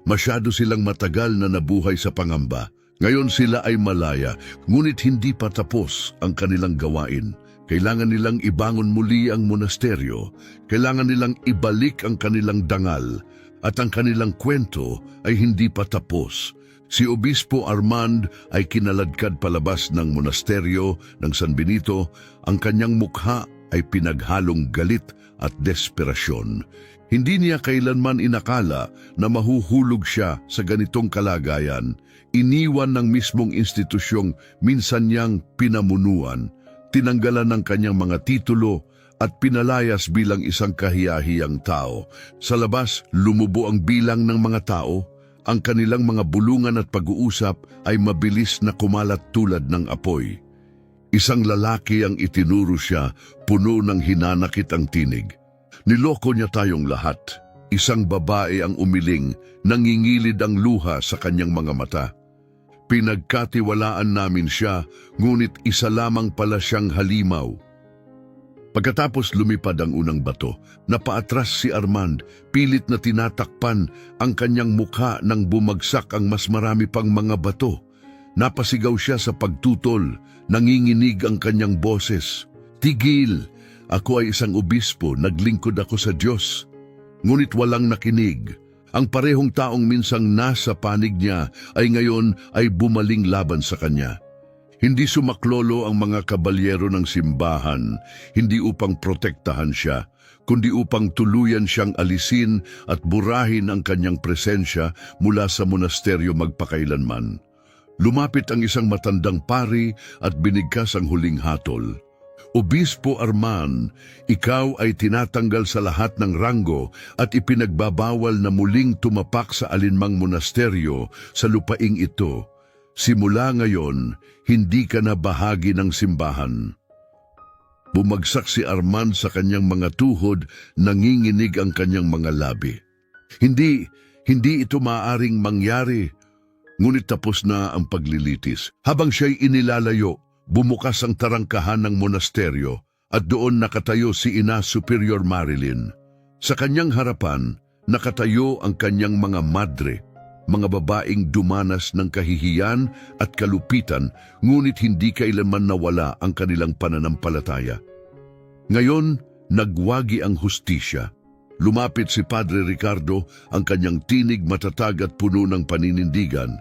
Masyado silang matagal na nabuhay sa pangamba. Ngayon sila ay malaya, ngunit hindi pa tapos ang kanilang gawain. Kailangan nilang ibangon muli ang monasteryo, kailangan nilang ibalik ang kanilang dangal, at ang kanilang kwento ay hindi pa tapos. Si Obispo Armand ay kinaladkad palabas ng monasteryo ng San Benito. Ang kanyang mukha ay pinaghalong galit at desperasyon. Hindi niya kailanman inakala na mahuhulog siya sa ganitong kalagayan. Iniwan ng mismong institusyong minsan niyang pinamunuan, tinanggalan ng kanyang mga titulo at pinalayas bilang isang kahiyahiyang tao. Sa labas, lumubo ang bilang ng mga tao. Ang kanilang mga bulungan at pag-uusap ay mabilis na kumalat tulad ng apoy. Isang lalaki ang itinuro siya, puno ng hinanakit ang tinig. Niloko niya tayong lahat. Isang babae ang umiling, nangingilid ang luha sa kanyang mga mata. Pinagkatiwalaan namin siya, ngunit isa lamang pala siyang halimaw. Pagkatapos lumipad ang unang bato, napaatras si Armand, pilit na tinatakpan ang kanyang mukha nang bumagsak ang mas marami pang mga bato. Napasigaw siya sa pagtutol, nanginginig ang kanyang boses. "Tigil! Ako ay isang obispo, naglingkod ako sa Diyos." Ngunit walang nakinig. Ang parehong taong minsang nasa panig niya ay ngayon ay bumaling laban sa kanya. Hindi sumaklolo ang mga kabalyero ng simbahan, hindi upang protektahan siya, kundi upang tuluyan siyang alisin at burahin ang kanyang presensya mula sa monasteryo magpakailanman. Lumapit ang isang matandang pari at binigkas ang huling hatol. "Obispo Armand, ikaw ay tinatanggal sa lahat ng ranggo at ipinagbabawal na muling tumapak sa alinmang monasteryo sa lupaing ito. Simula ngayon, hindi ka na bahagi ng simbahan." Bumagsak si Armand sa kanyang mga tuhod, nanginginig ang kanyang mga labi. Hindi ito maaaring mangyari. Ngunit tapos na ang paglilitis. Habang siya'y inilalayo, bumukas ang tarangkahan ng monasteryo at doon nakatayo si Ina Superior Marilyn. Sa kanyang harapan, nakatayo ang kanyang mga madre, mga babaeng dumanas ng kahihiyan at kalupitan, ngunit hindi kailanman nawala ang kanilang pananampalataya. Ngayon, nagwagi ang hustisya. Lumapit si Padre Ricardo, ang kanyang tinig matatag at puno ng paninindigan.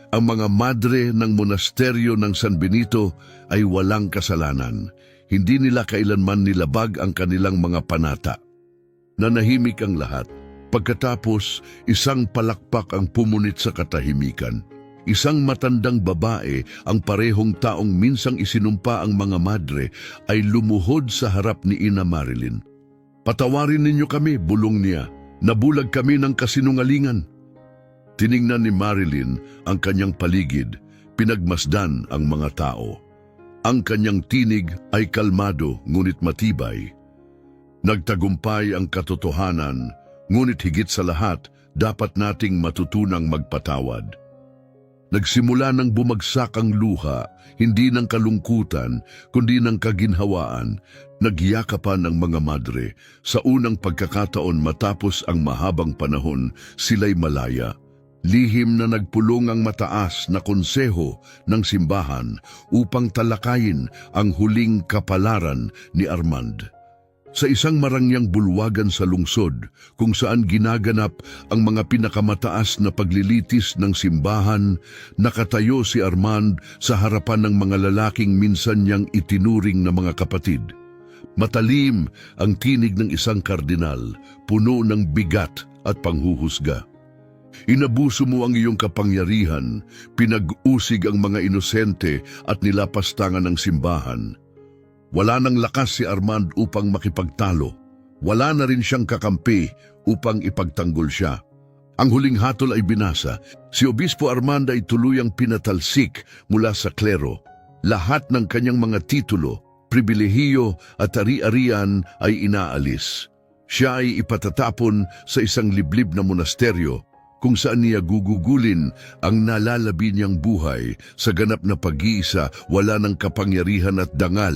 Ang mga madre ng monasteryo ng San Benito ay walang kasalanan. Hindi nila kailanman nilabag ang kanilang mga panata. Nanahimik ang lahat. Pagkatapos, isang palakpak ang pumunit sa katahimikan. Isang matandang babae, ang parehong taong minsang isinumpa ang mga madre, ay lumuhod sa harap ni Ina Marilyn. "Patawarin ninyo kami," bulong niya. "Nabulag kami ng kasinungalingan." Tiningnan ni Marilyn ang kanyang paligid, pinagmasdan ang mga tao. Ang kanyang tinig ay kalmado ngunit matibay. Nagtagumpay ang katotohanan, ngunit higit sa lahat, dapat nating matutunang magpatawad. Nagsimula ng bumagsak ang luha, hindi ng kalungkutan, kundi ng kaginhawaan. Nagyakapan ang mga madre. Sa unang pagkakataon matapos ang mahabang panahon, sila'y malaya. Lihim na nagpulong ang mataas na konseho ng simbahan upang talakayin ang huling kapalaran ni Armand. Sa isang marangyang bulwagan sa lungsod kung saan ginaganap ang mga pinakamataas na paglilitis ng simbahan, nakatayo si Armand sa harapan ng mga lalaking minsan niyang itinuring na mga kapatid. Matalim ang tinig ng isang kardinal, puno ng bigat at panghuhusga. "Inabuso mo ang iyong kapangyarihan, pinag-usig ang mga inosente at nilapastangan ng simbahan." Wala nang lakas si Armand upang makipagtalo. Wala na rin siyang kakampi upang ipagtanggol siya. Ang huling hatol ay binasa. Si Obispo Armand ay tuluyang pinatalsik mula sa klero. Lahat ng kanyang mga titulo, pribilehiyo at ari-arian ay inaalis. Siya ay ipatatapon sa isang liblib na monasteryo kung saan niya gugugulin ang nalalabi niyang buhay sa ganap na pag-iisa, wala ng kapangyarihan at dangal.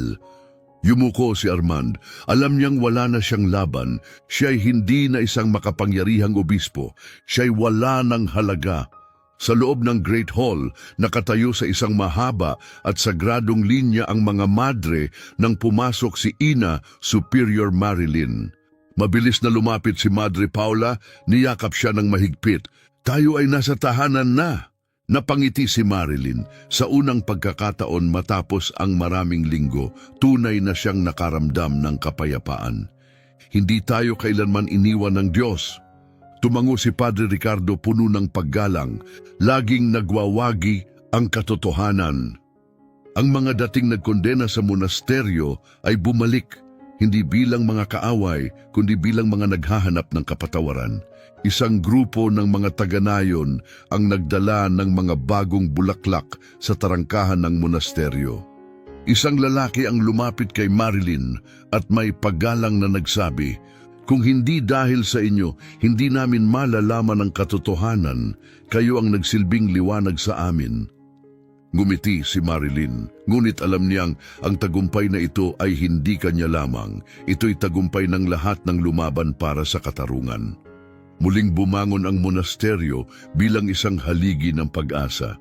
Yumuko si Armand. Alam niyang wala na siyang laban. Siya'y hindi na isang makapangyarihang obispo. Siya'y wala ng halaga. Sa loob ng Great Hall, nakatayo sa isang mahaba at sagradong linya ang mga madre nang pumasok si Ina Superior Marilyn. Mabilis na lumapit si Madre Paula, niyakap siya ng mahigpit. "Tayo ay nasa tahanan na." Napangiti si Marilyn. Sa unang pagkakataon matapos ang maraming linggo, tunay na siyang nakaramdam ng kapayapaan. Hindi tayo kailanman iniwan ng Diyos. Tumango si Padre Ricardo puno ng paggalang. Laging nagwawagi ang katotohanan. Ang mga dating nagkondena sa monasteryo ay bumalik, hindi bilang mga kaaway, kundi bilang mga naghahanap ng kapatawaran. Isang grupo ng mga taga-nayon ang nagdala ng mga bagong bulaklak sa tarangkahan ng monasteryo. Isang lalaki ang lumapit kay Marilyn at may paggalang na nagsabi, "Kung hindi dahil sa inyo, hindi namin malalaman ang katotohanan. Kayo ang nagsilbing liwanag sa amin." Ngumiti si Marilyn, ngunit alam niyang ang tagumpay na ito ay hindi kanya lamang. Ito'y tagumpay ng lahat ng lumaban para sa katarungan. Muling bumangon ang monasteryo bilang isang haligi ng pag-asa.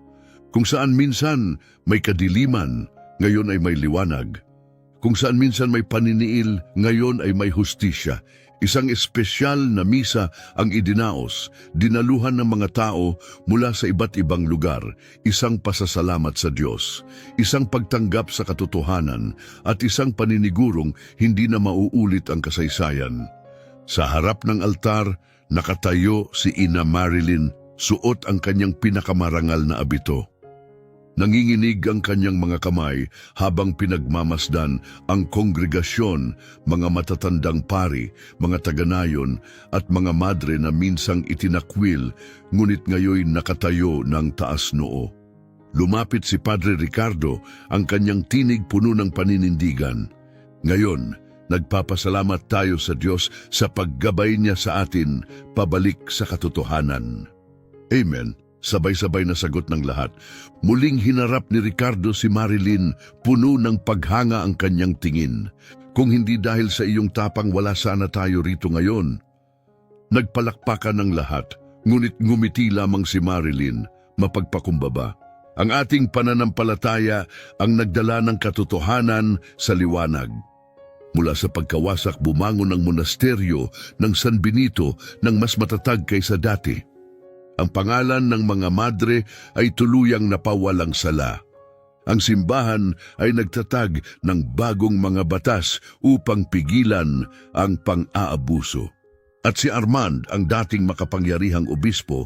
Kung saan minsan may kadiliman, ngayon ay may liwanag. Kung saan minsan may paniniil, ngayon ay may hustisya. Isang espesyal na misa ang idinaos, dinaluhan ng mga tao mula sa iba't ibang lugar, isang pasasalamat sa Diyos, isang pagtanggap sa katotohanan, at isang paninigurong hindi na mauulit ang kasaysayan. Sa harap ng altar, nakatayo si Ina Marilyn, suot ang kanyang pinakamarangal na abito. Nanginginig ang kanyang mga kamay habang pinagmamasdan ang kongregasyon, mga matatandang pari, mga taganayon at mga madre na minsang itinakwil ngunit ngayon nakatayo ng taas noo. Lumapit si Padre Ricardo, ang kanyang tinig puno ng paninindigan. Ngayon, nagpapasalamat tayo sa Diyos sa paggabay niya sa atin pabalik sa katotohanan. Amen. Sabay-sabay na sagot ng lahat. Muling hinarap ni Ricardo si Marilyn, puno ng paghanga ang kanyang tingin. Kung hindi dahil sa iyong tapang, wala sana tayo rito ngayon. Nagpalakpakan ng lahat, ngunit ngumiti lamang si Marilyn, mapagpakumbaba. Ang ating pananampalataya ang nagdala ng katotohanan sa liwanag. Mula sa pagkawasak, bumangon ang monasteryo ng San Benito ng mas matatag kaysa dati. Ang pangalan ng mga madre ay tuluyang napawalang sala. Ang simbahan ay nagtatag ng bagong mga batas upang pigilan ang pang-aabuso. At si Armand, ang dating makapangyarihang obispo,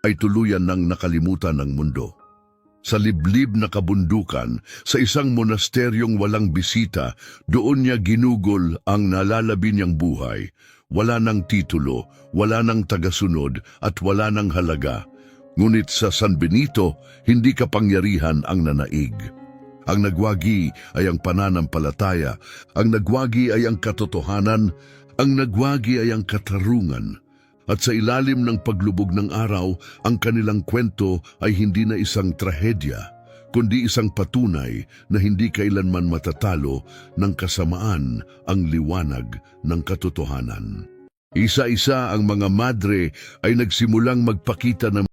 ay tuluyan ng nakalimutan ng mundo. Sa liblib na kabundukan, sa isang monasteryong walang bisita, doon niya ginugol ang nalalabi niyang buhay. Wala ng titulo, wala ng tagasunod at wala ng halaga. Ngunit sa San Benito, hindi kapangyarihan ang nanaig. Ang nagwagi ay ang pananampalataya, ang nagwagi ay ang katotohanan, ang nagwagi ay ang katarungan. At sa ilalim ng paglubog ng araw, ang kanilang kwento ay hindi na isang trahedya, kundi isang patunay na hindi kailanman matatalo ng kasamaan ang liwanag ng katotohanan. Isa-isa ang mga madre ay nagsimulang magpakita ng